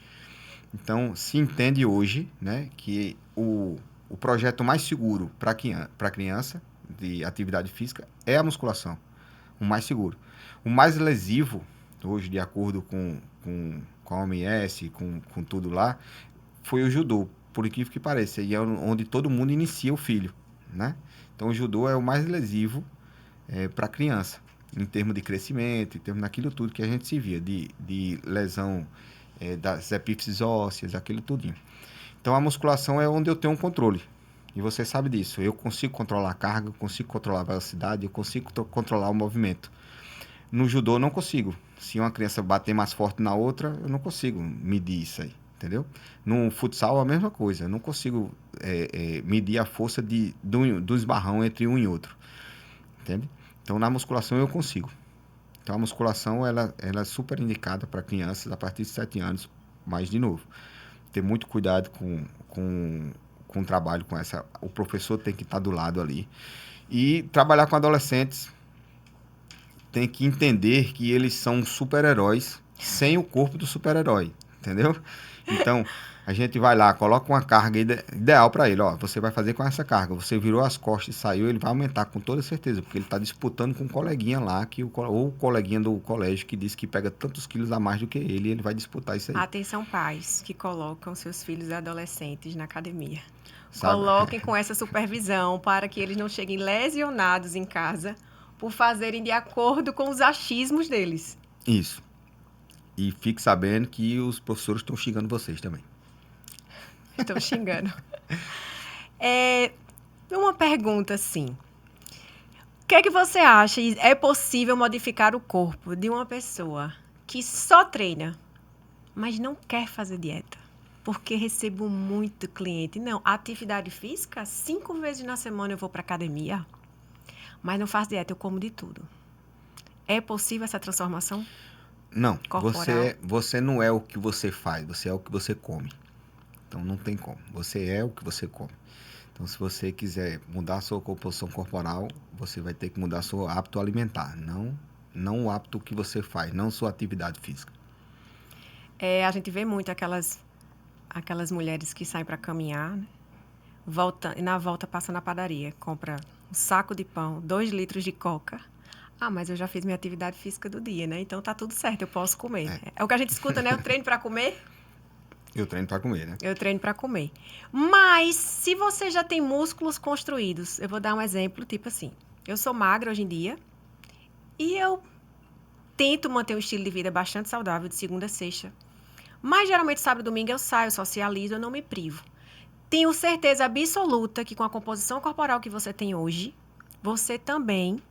Speaker 2: Então, se entende hoje, né, que o projeto mais seguro para criança de atividade física é a musculação, o mais seguro. O mais lesivo, hoje, de acordo com a OMS, com tudo lá, foi o judô, por incrível que pareça, e é onde todo mundo inicia o filho, né? Então, o judô é o mais lesivo para criança, em termos de crescimento, em termos daquilo tudo que a gente se via, de lesão das epífises ósseas, aquilo tudinho. Então, a musculação é onde eu tenho um controle. E você sabe disso. Eu consigo controlar a carga, eu consigo controlar a velocidade, eu consigo controlar o movimento. No judô, eu não consigo. Se uma criança bater mais forte na outra, eu não consigo medir isso aí, entendeu? No futsal, a mesma coisa. Eu não consigo medir a força do esbarrão entre um e outro, entende? Então, na musculação, eu consigo. Então, a musculação, ela é super indicada para crianças a partir de 7 anos. Mas, de novo, ter muito cuidado com o trabalho com essa. O professor tem que estar do lado ali. E trabalhar com adolescentes tem que entender que eles são super-heróis sem o corpo do super-herói, entendeu? Então, a gente vai lá, coloca uma carga ideal para ele. Ó, você vai fazer com essa carga. Você virou as costas e saiu, ele vai aumentar com toda certeza, porque ele está disputando com um coleguinha lá, ou o coleguinha do colégio que diz que pega tantos quilos a mais do que ele, e ele vai disputar isso aí.
Speaker 1: Atenção, pais que colocam seus filhos adolescentes na academia.
Speaker 2: Sabe?
Speaker 1: Coloquem com essa supervisão para que eles não cheguem lesionados em casa por fazerem de acordo com os achismos deles.
Speaker 2: Isso. E fique sabendo que os professores estão xingando vocês também.
Speaker 1: Estão xingando. Uma pergunta assim. O que é que você acha? É possível modificar o corpo de uma pessoa que só treina, mas não quer fazer dieta? Porque recebo muito cliente. Não, atividade física, 5 vezes na semana eu vou para academia, mas não faço dieta, eu como de tudo. É possível essa transformação?
Speaker 2: Não,
Speaker 1: corporal?
Speaker 2: você não é o que você faz, você é o que você come. Então não tem como. Você é o que você come. Então se você quiser mudar a sua composição corporal, você vai ter que mudar seu hábito alimentar, não o hábito que você faz, não sua atividade física.
Speaker 1: A gente vê muito aquelas mulheres que saem para caminhar, né? E na volta passa na padaria, compra um saco de pão, 2 litros de coca. Ah, mas eu já fiz minha atividade física do dia, né? Então tá tudo certo, eu posso comer. É o que a gente escuta, né? Eu treino para comer.
Speaker 2: Eu treino para comer, né?
Speaker 1: Eu treino para comer. Mas se você já tem músculos construídos, eu vou dar um exemplo, tipo assim, eu sou magra hoje em dia e eu tento manter um estilo de vida bastante saudável de segunda a sexta. Mas geralmente sábado e domingo eu saio, socializo, eu não me privo. tenho certeza absoluta que com a composição corporal que você tem hoje, você também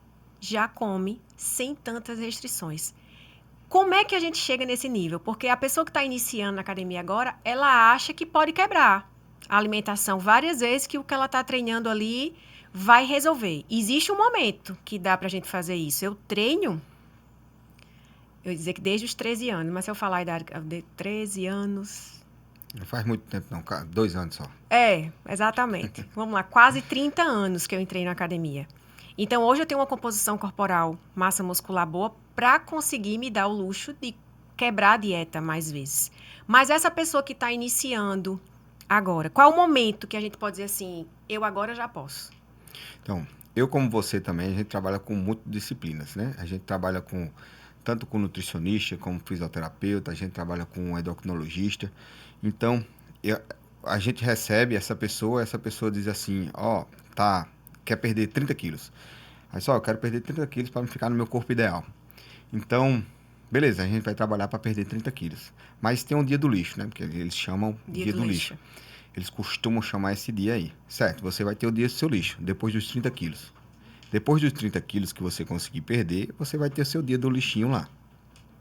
Speaker 1: já come sem tantas restrições. Como é que a gente chega nesse nível? Porque a pessoa que está iniciando na academia agora, ela acha que pode quebrar a alimentação várias vezes, que o que ela está treinando ali vai resolver. Existe um momento que dá pra gente fazer isso. Eu treino, eu ia dizer que desde os 13 anos, mas se eu falar a idade de 13 anos...
Speaker 2: Não faz muito tempo não, 2 anos só.
Speaker 1: Exatamente. Vamos lá, quase 30 anos que eu entrei na academia. Então, hoje eu tenho uma composição corporal, massa muscular boa, para conseguir me dar o luxo de quebrar a dieta mais vezes. Mas essa pessoa que está iniciando agora, qual é o momento que a gente pode dizer assim, eu agora já posso?
Speaker 2: Então, eu como você também, a gente trabalha com multidisciplinas, né? A gente trabalha tanto com nutricionista, como fisioterapeuta, a gente trabalha com endocrinologista. Então, a gente recebe essa pessoa diz assim, quer perder 30 quilos. Aí só, eu quero perder 30 quilos para ficar no meu corpo ideal. Então, beleza, a gente vai trabalhar para perder 30 quilos. Mas tem um dia do lixo, né? Porque eles chamam dia do lixo. Eles costumam chamar esse dia aí. Certo, você vai ter o dia do seu lixo, depois dos 30 quilos. Depois dos 30 quilos que você conseguir perder, você vai ter o seu dia do lixinho lá.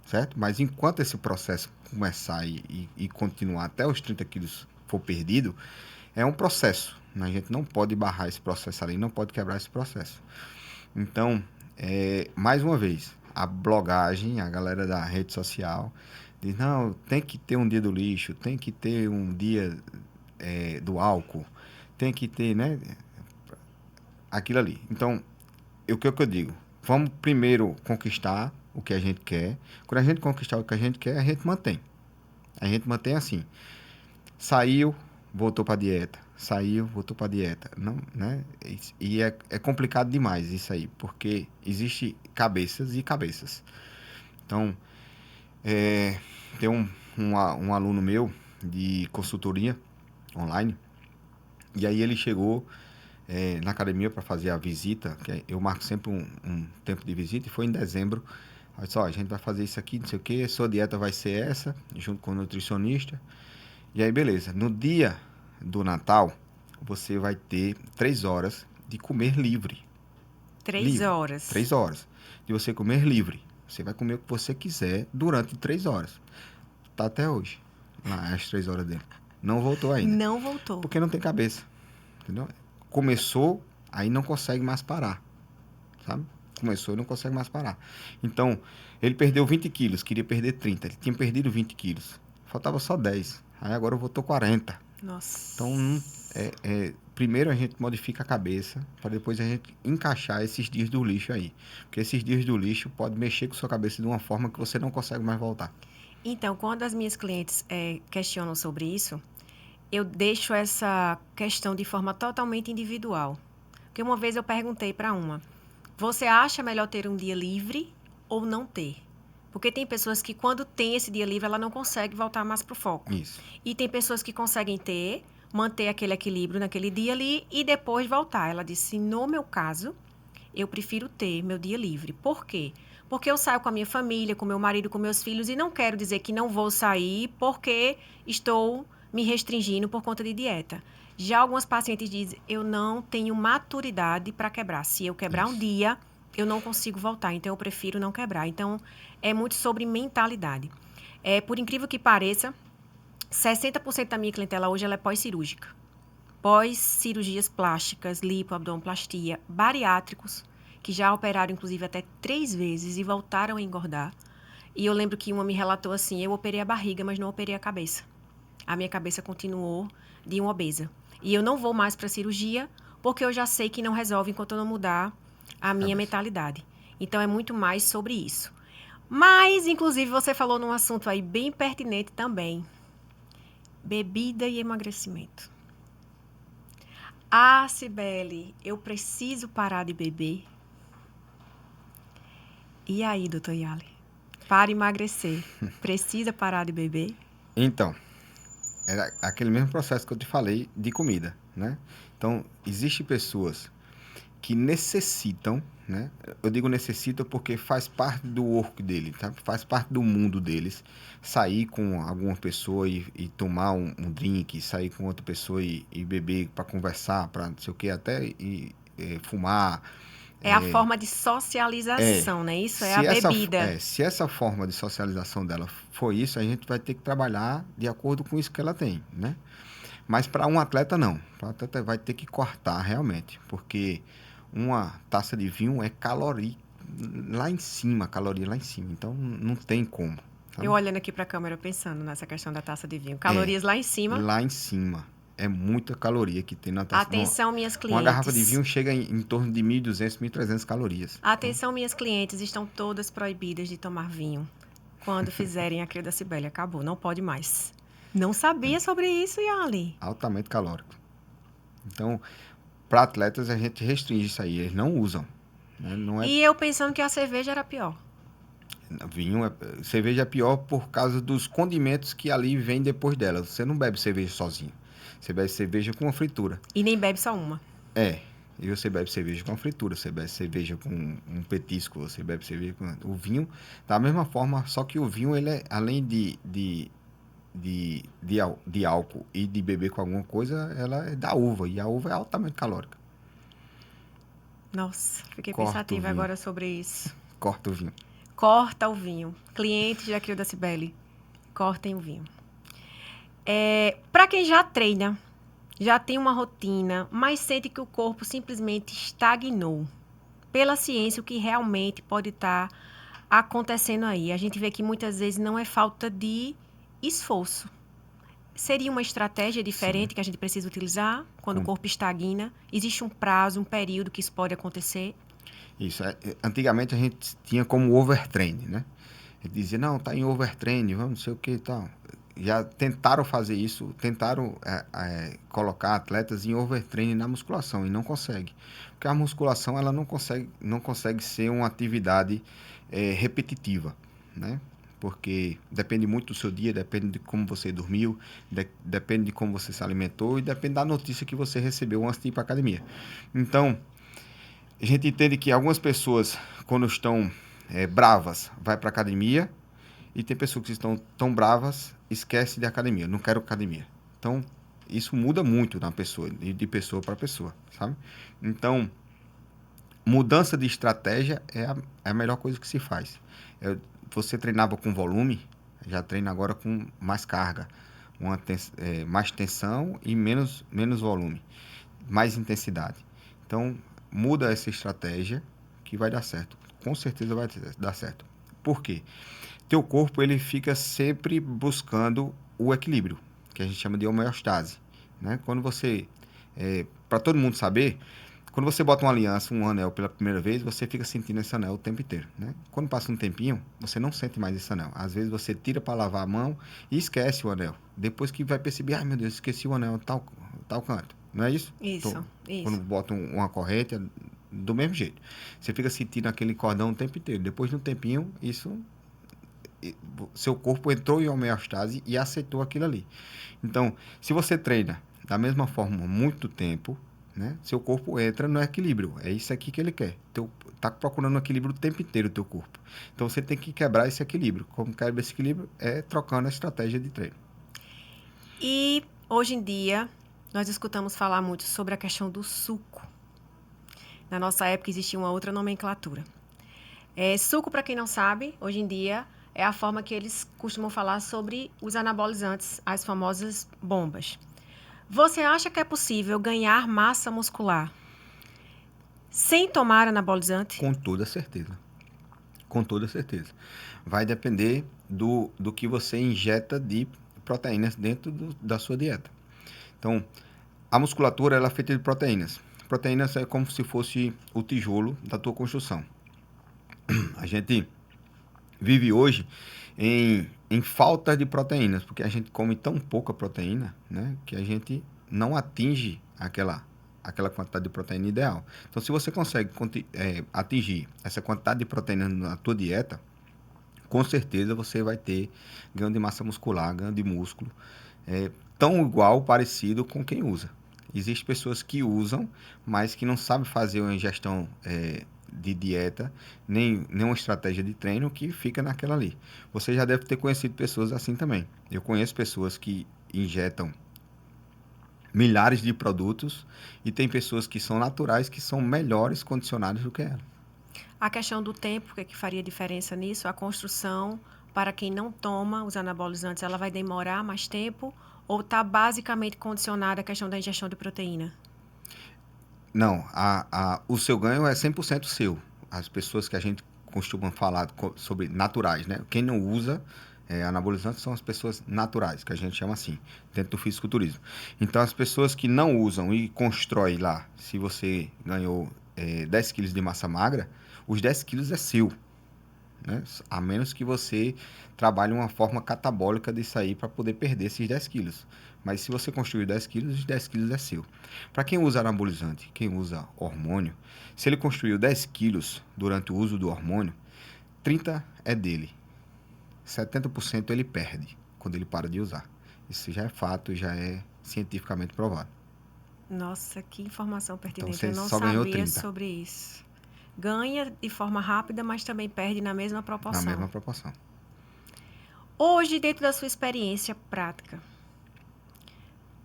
Speaker 2: Certo? Mas enquanto esse processo começar e continuar até os 30 quilos for perdido, é um processo. Né? A gente não pode barrar esse processo ali, não pode quebrar esse processo. Então, mais uma vez, a blogagem, a galera da rede social, diz, não, tem que ter um dia do lixo, tem que ter um dia do álcool, tem que ter, né, aquilo ali. Então, o que eu digo? Vamos primeiro conquistar o que a gente quer. Quando a gente conquistar o que a gente quer, a gente mantém. A gente mantém assim. Saiu, voltou para dieta. Saiu, voltou para dieta. Não, né? E é complicado demais isso aí, porque existe cabeças e cabeças. Então, tem um aluno meu de consultoria online, e aí ele chegou na academia para fazer a visita, que eu marco sempre um tempo de visita, e foi em dezembro. Olha só, a gente vai fazer isso aqui, não sei o que, sua dieta vai ser essa, junto com o nutricionista. E aí, beleza. No dia do Natal, você vai ter 3 horas de comer livre.
Speaker 1: 3 horas.
Speaker 2: 3 horas de você comer livre. Você vai comer o que você quiser durante 3 horas. Tá até hoje, lá, às 3 horas dele. Não voltou ainda.
Speaker 1: Não voltou.
Speaker 2: Porque não tem cabeça, entendeu? Começou, aí não consegue mais parar, sabe? Começou e não consegue mais parar. Então, ele perdeu 20 quilos, queria perder 30. Ele tinha perdido 20 quilos. Faltava só 10. Aí agora voltou 40.
Speaker 1: Nossa.
Speaker 2: Então, primeiro a gente modifica a cabeça, para depois a gente encaixar esses dias do lixo aí. Porque esses dias do lixo pode mexer com sua cabeça de uma forma que você não consegue mais voltar.
Speaker 1: Então, quando as minhas clientes questionam sobre isso, eu deixo essa questão de forma totalmente individual. Porque uma vez eu perguntei para uma, você acha melhor ter um dia livre ou não ter? Porque tem pessoas que quando tem esse dia livre, ela não consegue voltar mais pro foco.
Speaker 2: Isso.
Speaker 1: E tem pessoas que conseguem manter aquele equilíbrio naquele dia ali e depois voltar. Ela disse, no meu caso, eu prefiro ter meu dia livre. Por quê? Porque eu saio com a minha família, com meu marido, com meus filhos e não quero dizer que não vou sair porque estou me restringindo por conta de dieta. Já algumas pacientes dizem, eu não tenho maturidade para quebrar. Se eu quebrar um dia, eu não consigo voltar, então eu prefiro não quebrar. Então, é muito sobre mentalidade. Por incrível que pareça, 60% da minha clientela hoje ela é pós-cirúrgica. Pós-cirurgias plásticas, lipoabdominoplastia, bariátricos, que já operaram, inclusive, até 3 vezes e voltaram a engordar. E eu lembro que uma me relatou assim, eu operei a barriga, mas não operei a cabeça. A minha cabeça continuou de uma obesa. E eu não vou mais para a cirurgia, porque eu já sei que não resolve enquanto eu não mudar a minha mentalidade. Então, é muito mais sobre isso. Mas, inclusive, você falou num assunto aí bem pertinente também. Bebida e emagrecimento. Ah, Cibele, eu preciso parar de beber. E aí, doutor Yali? Para emagrecer, precisa parar de beber?
Speaker 2: Então, era aquele mesmo processo que eu te falei de comida, né? Então, existem pessoas que necessitam, né? Eu digo necessitam porque faz parte do work dele, tá? Faz parte do mundo deles. Sair com alguma pessoa e tomar um drink, sair com outra pessoa e beber para conversar, para não sei o que, até fumar.
Speaker 1: É a forma de
Speaker 2: É,
Speaker 1: socialização, né? Isso é a bebida.
Speaker 2: se essa forma de socialização dela for isso, a gente vai ter que trabalhar de acordo com isso que ela tem, né? Mas para um atleta, não. Para um atleta vai ter que cortar realmente, porque uma taça de vinho é caloria lá em cima, caloria lá em cima. Então, não tem como,
Speaker 1: Eu
Speaker 2: sabe?
Speaker 1: olhando aqui para a câmera, pensando nessa questão da taça de vinho.
Speaker 2: É,
Speaker 1: Calorias lá em cima.
Speaker 2: lá em cima. É muita caloria que tem na taça.
Speaker 1: Atenção, minhas
Speaker 2: Uma garrafa de
Speaker 1: clientes.
Speaker 2: vinho chega em torno de 1.200, 1.300 calorias.
Speaker 1: Atenção, minhas clientes. Estão todas proibidas de tomar vinho quando fizerem a cria da Cibele. Acabou, não pode mais. Não sabia sobre isso, Yali.
Speaker 2: Altamente calórico. Então, para atletas, a gente restringe isso aí. Eles não usam. Né? Não é
Speaker 1: E eu pensando que a cerveja era pior.
Speaker 2: vinho. Cerveja é pior por causa dos condimentos que ali vem depois dela. Você não bebe cerveja sozinho. Você bebe cerveja com uma fritura.
Speaker 1: E nem bebe só uma.
Speaker 2: É. E você bebe cerveja com fritura, você bebe cerveja com um petisco, você bebe cerveja com... O vinho, da mesma forma, só que o vinho, ele é, além de álcool e de beber com alguma coisa, ela é da uva, e a uva é altamente calórica.
Speaker 1: Nossa, fiquei
Speaker 2: Corta o
Speaker 1: pensativa
Speaker 2: vinho,
Speaker 1: agora sobre isso.
Speaker 2: corta o vinho.
Speaker 1: Corta o vinho. Clientes da Cria da Cibele, cortem o vinho. Para quem já treina, já tem uma rotina, mas sente que o corpo simplesmente estagnou. Pela ciência, o que realmente pode estar acontecendo aí? A gente vê que muitas vezes não é falta de esforço. Seria uma estratégia diferente
Speaker 2: Sim.
Speaker 1: que a gente precisa utilizar quando o
Speaker 2: Com-
Speaker 1: corpo estagna? Existe um prazo, um período que isso pode acontecer?
Speaker 2: Isso. Antigamente a gente tinha como overtraining, né? Ele dizia, não, tá em overtraining, vamos não sei o que e tal. Já tentaram fazer isso, tentaram colocar atletas em overtraining na musculação e não consegue. Porque a musculação ela não consegue ser uma atividade repetitiva, né? Porque depende muito do seu dia, depende de como você dormiu, depende de como você se alimentou e depende da notícia que você recebeu antes de ir para academia. Então, a gente entende que algumas pessoas, quando estão bravas, vai para academia e tem pessoas que estão tão bravas, esquece de academia, não quero academia. Então, isso muda muito na pessoa, de pessoa para pessoa, sabe? Então, mudança de estratégia é a melhor coisa que se faz. Você treinava com volume, já treina agora com mais carga, mais tensão e menos volume, mais intensidade. Então, muda essa estratégia que vai dar certo. Com certeza vai dar certo. Por quê? Teu corpo ele fica sempre buscando o equilíbrio, que a gente chama de homeostase, né? Quando você, para todo mundo saber, quando você bota uma aliança, um anel pela primeira vez, você fica sentindo esse anel o tempo inteiro, né? Quando passa um tempinho, você não sente mais esse anel. Às vezes você tira para lavar a mão e esquece o anel. Depois que vai perceber, ai meu Deus, esqueci o anel tal canto. Não é isso?
Speaker 1: Isso.
Speaker 2: Quando bota uma corrente, do mesmo jeito. Você fica sentindo aquele cordão o tempo inteiro. Depois de um tempinho, seu corpo entrou em homeostase e aceitou aquilo ali. Então, se você treina da mesma forma muito tempo, né, seu corpo entra no equilíbrio. É isso aqui que ele quer. Tá procurando um equilíbrio o tempo inteiro o teu corpo. Então, você tem que quebrar esse equilíbrio. Como quebra esse equilíbrio? É trocando a estratégia de treino.
Speaker 1: E hoje em dia, nós escutamos falar muito sobre a questão do suco. Na nossa época existia uma outra nomenclatura. Suco, para quem não sabe, hoje em dia é a forma que eles costumam falar sobre os anabolizantes, as famosas bombas. Você acha que é possível ganhar massa muscular sem tomar anabolizante?
Speaker 2: Com toda certeza. Com toda certeza. Vai depender do que você injeta de proteínas dentro da sua dieta. Então, a musculatura ela é feita de proteínas. Proteínas é como se fosse o tijolo da tua construção. A gente vive hoje em falta de proteínas, porque a gente come tão pouca proteína, né, que a gente não atinge aquela quantidade de proteína ideal. Então, se você consegue atingir essa quantidade de proteína na tua dieta, com certeza você vai ter ganho de massa muscular, ganho de músculo, tão igual, parecido com quem usa. Existem pessoas que usam, mas que não sabem fazer uma ingestão de dieta, nem uma estratégia de treino que fica naquela ali. Você já deve ter conhecido pessoas assim também. Eu conheço pessoas que injetam milhares de produtos e tem pessoas que são naturais, que são melhores condicionadas do que ela.
Speaker 1: A questão do tempo, o que, é que faria diferença nisso? A construção, para quem não toma os anabolizantes, ela vai demorar mais tempo ou está basicamente condicionada a questão da ingestão de proteína?
Speaker 2: Não, o seu ganho é 100% seu. As pessoas que a gente costuma falar sobre naturais, né? Quem não usa anabolizantes são as pessoas naturais, que a gente chama assim, dentro do fisiculturismo. Então, as pessoas que não usam e constroem lá, se você ganhou 10 quilos de massa magra, os 10 quilos é seu, né? A menos que você trabalhe uma forma catabólica disso aí para poder perder esses 10 quilos. Mas se você construiu 10 quilos, os 10 quilos é seu. Para quem usa anabolizante, quem usa hormônio, se ele construiu 10 quilos durante o uso do hormônio, 30 é dele. 70% ele perde quando ele para de usar. Isso já é fato, já é cientificamente provado.
Speaker 1: Nossa, que informação
Speaker 2: Então
Speaker 1: pertinente.
Speaker 2: você
Speaker 1: Eu não
Speaker 2: só ganhou
Speaker 1: sabia
Speaker 2: 30
Speaker 1: sobre isso. Ganha de forma rápida, mas também perde na mesma
Speaker 2: na
Speaker 1: proporção.
Speaker 2: mesma proporção.
Speaker 1: Hoje, dentro da sua experiência prática,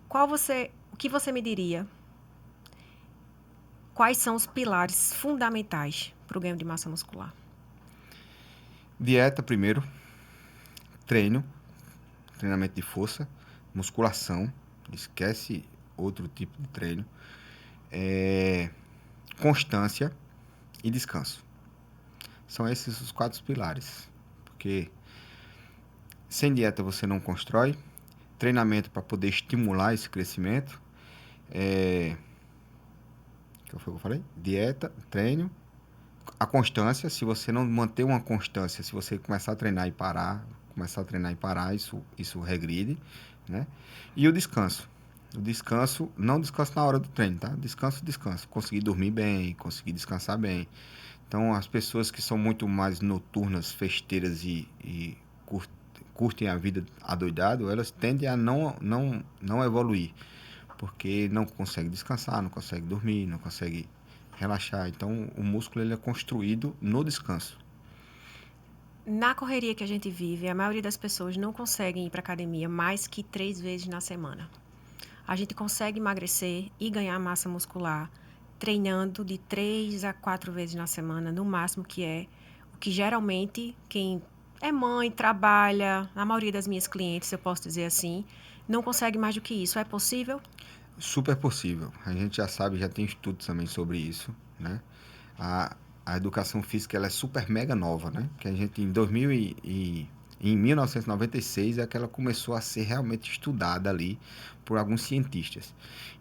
Speaker 1: o que você me diria? Quais são os pilares fundamentais para o ganho de massa muscular?
Speaker 2: Dieta primeiro, treino, treinamento de força, musculação, esquece outro tipo de treino, constância e descanso. São esses os 4 pilares, porque sem dieta você não constrói, treinamento para poder estimular esse crescimento, que foi o que eu falei? Dieta, treino, a constância, se você não manter uma constância, se você começar a treinar e parar, isso regride, né? E o descanso. O descanso, não descanso na hora do treino, tá? Descanso. Conseguir dormir bem, conseguir descansar bem. Então, as pessoas que são muito mais noturnas, festeiras e curtem a vida adoidado, elas tendem a não evoluir, porque não conseguem descansar, não conseguem dormir, não conseguem relaxar. Então, o músculo ele é construído no descanso.
Speaker 1: Na correria que a gente vive, a maioria das pessoas não conseguem ir para a academia mais que 3 vezes na semana. A gente consegue emagrecer e ganhar massa muscular treinando de 3 a 4 vezes na semana, no máximo, que é o que geralmente quem é mãe, trabalha, a maioria das minhas clientes, eu posso dizer assim, não consegue mais do que isso. É possível?
Speaker 2: Super possível. A gente já sabe, já tem estudos também sobre isso, né? A educação física ela é super mega nova, né? Que a gente em 1996 é que ela começou a ser realmente estudada ali por alguns cientistas.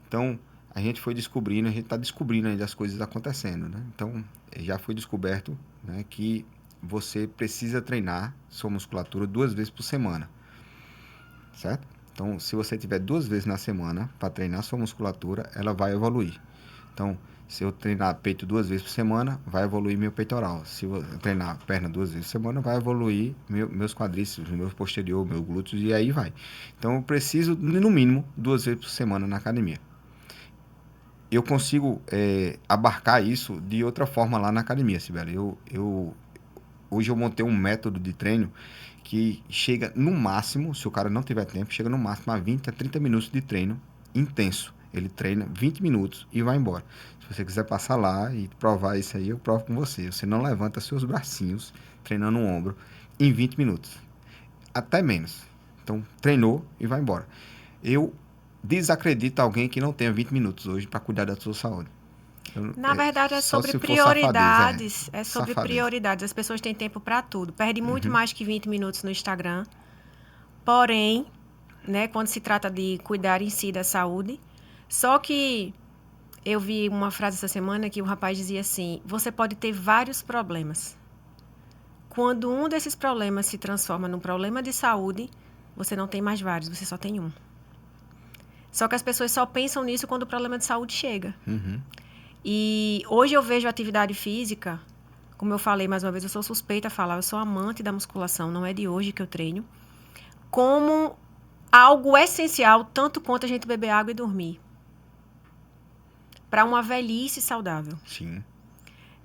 Speaker 2: Então, a gente foi descobrindo, a gente está descobrindo ainda as coisas acontecendo, né? Então, já foi descoberto, né, que você precisa treinar sua musculatura 2 vezes por semana, certo? Então, se você tiver 2 vezes na semana para treinar sua musculatura, ela vai evoluir. Então, se eu treinar peito 2 vezes por semana, vai evoluir meu peitoral. Se eu treinar perna 2 vezes por semana, vai evoluir meus quadríceps, meu posterior, meu glúteos e aí vai. Então, eu preciso, no mínimo, 2 vezes por semana na academia. Eu consigo abarcar isso de outra forma lá na academia, Sibeli. Hoje eu montei um método de treino que chega no máximo, se o cara não tiver tempo, chega no máximo a 20 a 30 minutos de treino intenso. Ele treina 20 minutos e vai embora. Se você quiser passar lá e provar isso aí, eu provo com você. Você não levanta seus bracinhos treinando o ombro em 20 minutos. Até menos. Então, treinou e vai embora. Eu desacredito alguém que não tenha 20 minutos hoje para cuidar da sua saúde.
Speaker 1: Na verdade, é
Speaker 2: Só
Speaker 1: sobre
Speaker 2: se for safadeza,
Speaker 1: prioridades. É sobre
Speaker 2: safadeza.
Speaker 1: prioridades. As pessoas têm tempo para tudo. Perde muito mais que 20 minutos no Instagram. Porém, né, quando se trata de cuidar em si da saúde. Só que eu vi uma frase essa semana que o rapaz dizia assim: você pode ter vários problemas. Quando um desses problemas se transforma num problema de saúde, você não tem mais vários, você só tem um. Só que as pessoas só pensam nisso quando o problema de saúde chega. E hoje eu vejo a atividade física, como eu falei mais uma vez, eu sou suspeita a falar, eu sou amante da musculação, não é de hoje que eu treino, como algo essencial, tanto quanto a gente beber água e dormir. para uma velhice saudável.
Speaker 2: Sim.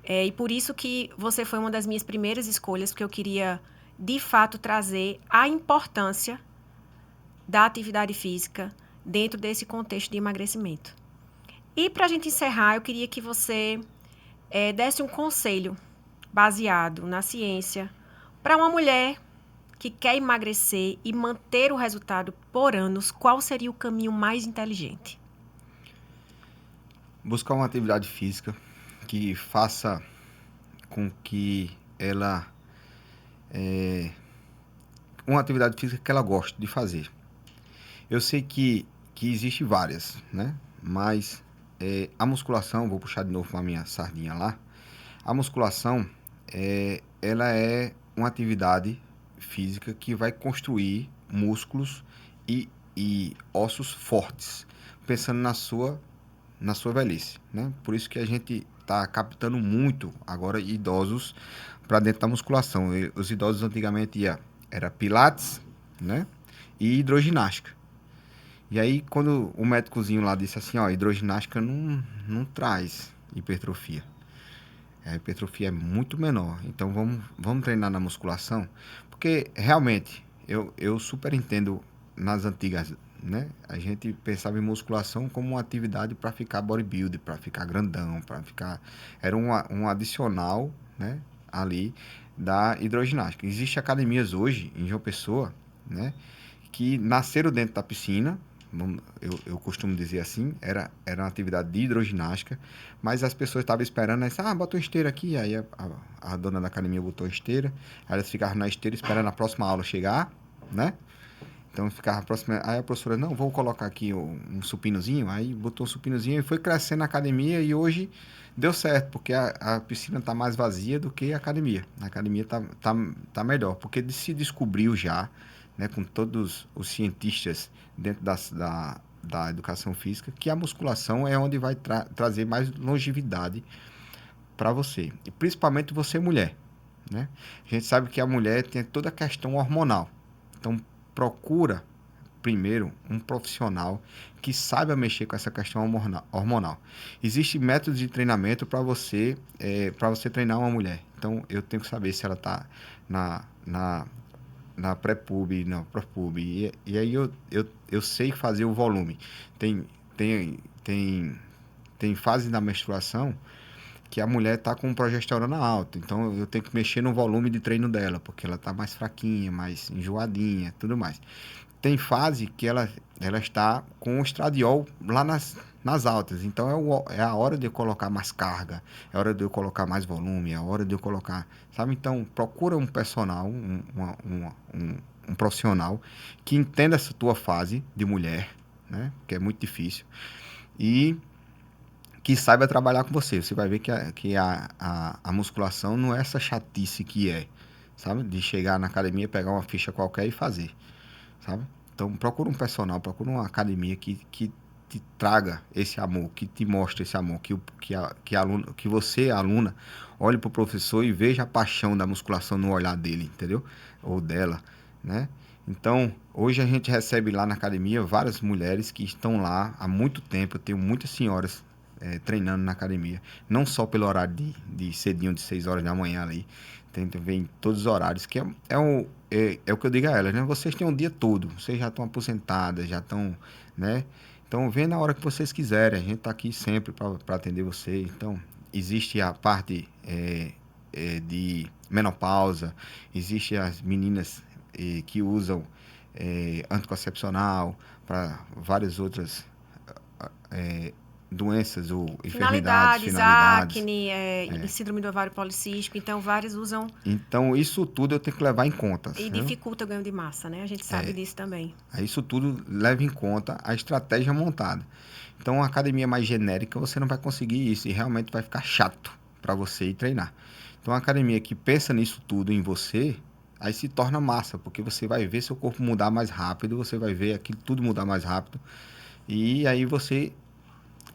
Speaker 1: E por isso que você foi uma das minhas primeiras escolhas, porque eu queria, de fato, trazer a importância da atividade física dentro desse contexto de emagrecimento. E para a gente encerrar, eu queria que você desse um conselho baseado na ciência para uma mulher que quer emagrecer e manter o resultado por anos. Qual seria o caminho mais inteligente?
Speaker 2: Buscar uma atividade física que faça com que ela... uma atividade física que ela goste de fazer. Eu sei que existe várias, né? Mas a musculação, vou puxar de novo para a minha sardinha lá, a musculação, ela é uma atividade física que vai construir músculos e ossos fortes, pensando na sua velhice, né? Por isso que a gente está captando muito agora idosos para dentro da musculação. Os idosos antigamente era pilates, né? E hidroginástica. E aí, quando o médicozinho lá disse assim, ó, hidroginástica não traz hipertrofia. A hipertrofia é muito menor. Então, vamos treinar na musculação. Porque, realmente, eu super entendo nas antigas, né? A gente pensava em musculação como uma atividade para ficar bodybuilder, para ficar grandão, para ficar... Era um adicional, né? Ali da hidroginástica. Existem academias hoje, em João Pessoa, né? Que nasceram dentro da piscina, eu costumo dizer assim, era uma atividade de hidroginástica, mas as pessoas estavam esperando, aí, bota uma esteira aqui, aí a dona da academia botou a esteira, aí elas ficavam na esteira esperando a próxima aula chegar, né? Então ficava próxima, aí a professora, não, vou colocar aqui um supinozinho, aí botou um supinozinho e foi crescendo a academia e hoje deu certo, porque a piscina está mais vazia do que a academia. A academia tá melhor, porque se descobriu já, né, com todos os cientistas dentro da educação física, que a musculação é onde vai trazer mais longevidade para você, e principalmente você mulher, né? A gente sabe que a mulher tem toda a questão hormonal, então procura primeiro um profissional que saiba mexer com essa questão hormonal. Existem métodos de treinamento para você treinar uma mulher. Então eu tenho que saber se ela está na pré-pub, na pré-pub. E aí eu sei fazer o volume. Tem, tem fase da menstruação que a mulher está com progesterona alta. Então eu tenho que mexer no volume de treino dela, porque ela está mais fraquinha, mais enjoadinha, tudo mais. Tem fase que ela está com o estradiol lá nas altas. Então é a hora de eu colocar mais carga, é a hora de eu colocar mais volume, é a hora de eu colocar, sabe? Então procura um personal, um profissional que entenda essa tua fase de mulher, né? Que é muito difícil. E que saiba trabalhar com você. Você vai ver que a musculação não é essa chatice que é, sabe? De chegar na academia, pegar uma ficha qualquer e fazer, sabe? Então, procura um personal, procura uma academia que te traga esse amor, que te mostre esse amor, que você, aluna, olhe para o professor e veja a paixão da musculação no olhar dele, entendeu? Ou dela, né? Então, hoje a gente recebe lá na academia várias mulheres que estão lá há muito tempo. Eu tenho muitas senhoras treinando na academia, não só pelo horário de cedinho, de 6 horas da manhã ali, tem também todos os horários, que é o que eu digo a elas, né? Vocês têm um dia todo, vocês já estão aposentadas, já estão, né? Então, vem na hora que vocês quiserem, a gente está aqui sempre para atender vocês. Então, existe a parte de menopausa, existe as meninas que usam anticoncepcional para várias outras doenças ou enfermidades, finalidades.
Speaker 1: Acne, síndrome do ovário policístico. Então, vários usam
Speaker 2: Então, isso tudo eu tenho que levar em conta.
Speaker 1: e dificulta o ganho de massa, né? A gente sabe disso também.
Speaker 2: Isso tudo leva em conta a estratégia montada. Então, uma academia mais genérica, você não vai conseguir isso e realmente vai ficar chato para você ir treinar. Então, uma academia que pensa nisso tudo em você, aí se torna massa, porque você vai ver seu corpo mudar mais rápido, você vai ver aquilo tudo mudar mais rápido. E aí você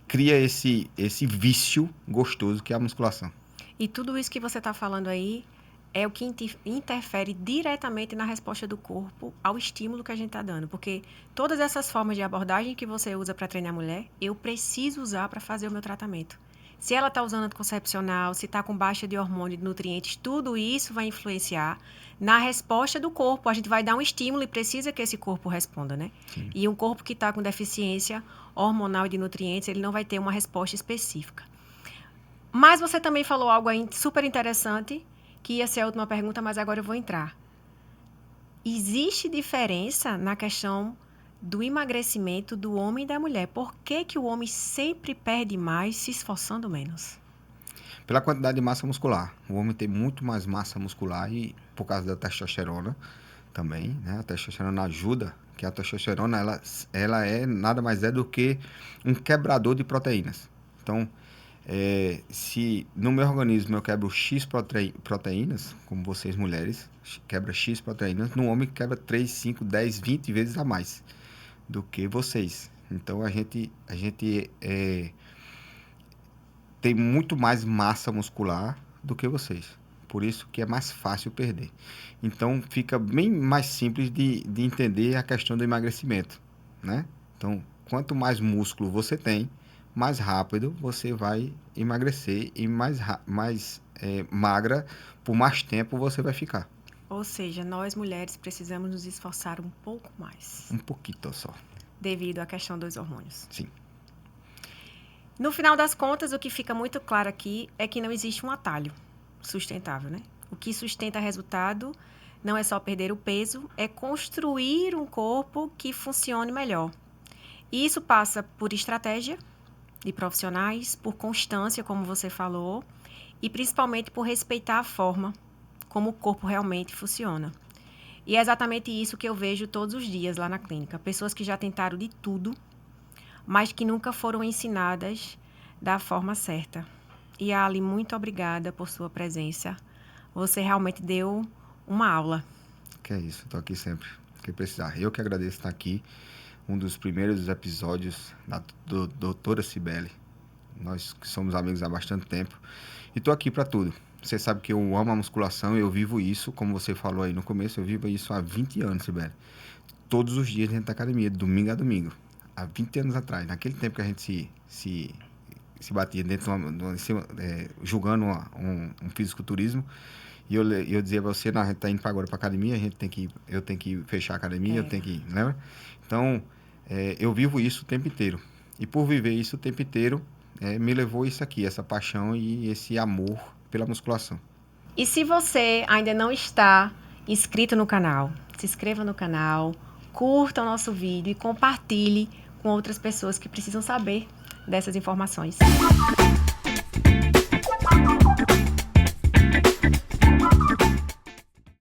Speaker 2: cria esse vício gostoso que é a musculação.
Speaker 1: E tudo isso que você está falando aí é o que interfere diretamente na resposta do corpo ao estímulo que a gente está dando. Porque todas essas formas de abordagem que você usa para treinar a mulher, eu preciso usar para fazer o meu tratamento. Se ela está usando anticoncepcional, se está com baixa de hormônio, de nutrientes, tudo isso vai influenciar na resposta do corpo. A gente vai dar um estímulo e precisa que esse corpo responda, né?
Speaker 2: Sim.
Speaker 1: E um corpo que está com deficiência hormonal e de nutrientes, ele não vai ter uma resposta específica. Mas você também falou algo aí super interessante, que ia ser a última pergunta, mas agora eu vou entrar. Existe diferença na questão do emagrecimento do homem e da mulher? Por que que o homem sempre perde mais se esforçando menos?
Speaker 2: Pela quantidade de massa muscular. O homem tem muito mais massa muscular e por causa da testosterona também, né? A testosterona ajuda, que a testosterona ela é nada mais é do que um quebrador de proteínas. Então, se no meu organismo eu quebro X proteínas, como vocês mulheres, quebra X proteínas, no homem quebra 3, 5, 10, 20 vezes a mais do que vocês. Então a gente tem muito mais massa muscular do que vocês. Por isso que é mais fácil perder. Então fica bem mais simples de entender a questão do emagrecimento, né? Então, quanto mais músculo você tem, mais rápido você vai emagrecer e mais magra por mais tempo você vai ficar.
Speaker 1: Ou seja, nós mulheres precisamos nos esforçar um pouco mais,
Speaker 2: Um pouquinho só.
Speaker 1: devido à questão dos hormônios.
Speaker 2: Sim.
Speaker 1: No final das contas, o que fica muito claro aqui é que não existe um atalho sustentável, né? O que sustenta resultado não é só perder o peso, é construir um corpo que funcione melhor. E isso passa por estratégia de profissionais, por constância, como você falou, e principalmente por respeitar a forma como o corpo realmente funciona. E é exatamente isso que eu vejo todos os dias lá na clínica. Pessoas que já tentaram de tudo, mas que nunca foram ensinadas da forma certa. E Ali, muito obrigada por sua presença. Você realmente deu uma aula.
Speaker 2: Que é isso, estou aqui sempre. Que precisar. Eu que agradeço estar aqui. Um dos primeiros episódios da doutora Cibele. Nós que somos amigos há bastante tempo. E estou aqui para tudo. Você sabe que eu amo a musculação, eu vivo isso, como você falou aí no começo, eu vivo isso há 20 anos, Cibele. Todos os dias dentro da academia, de domingo a domingo. Há 20 anos atrás, naquele tempo que a gente se batia dentro julgando um fisiculturismo. E eu dizia pra você, não, a gente tá indo agora pra academia, eu tenho que fechar a academia, eu tenho que, lembra? Então, eu vivo isso o tempo inteiro. E por viver isso o tempo inteiro, me levou isso aqui, essa paixão e esse amor pela musculação.
Speaker 1: E se você ainda não está inscrito no canal, se inscreva no canal, curta o nosso vídeo e compartilhe com outras pessoas que precisam saber dessas informações.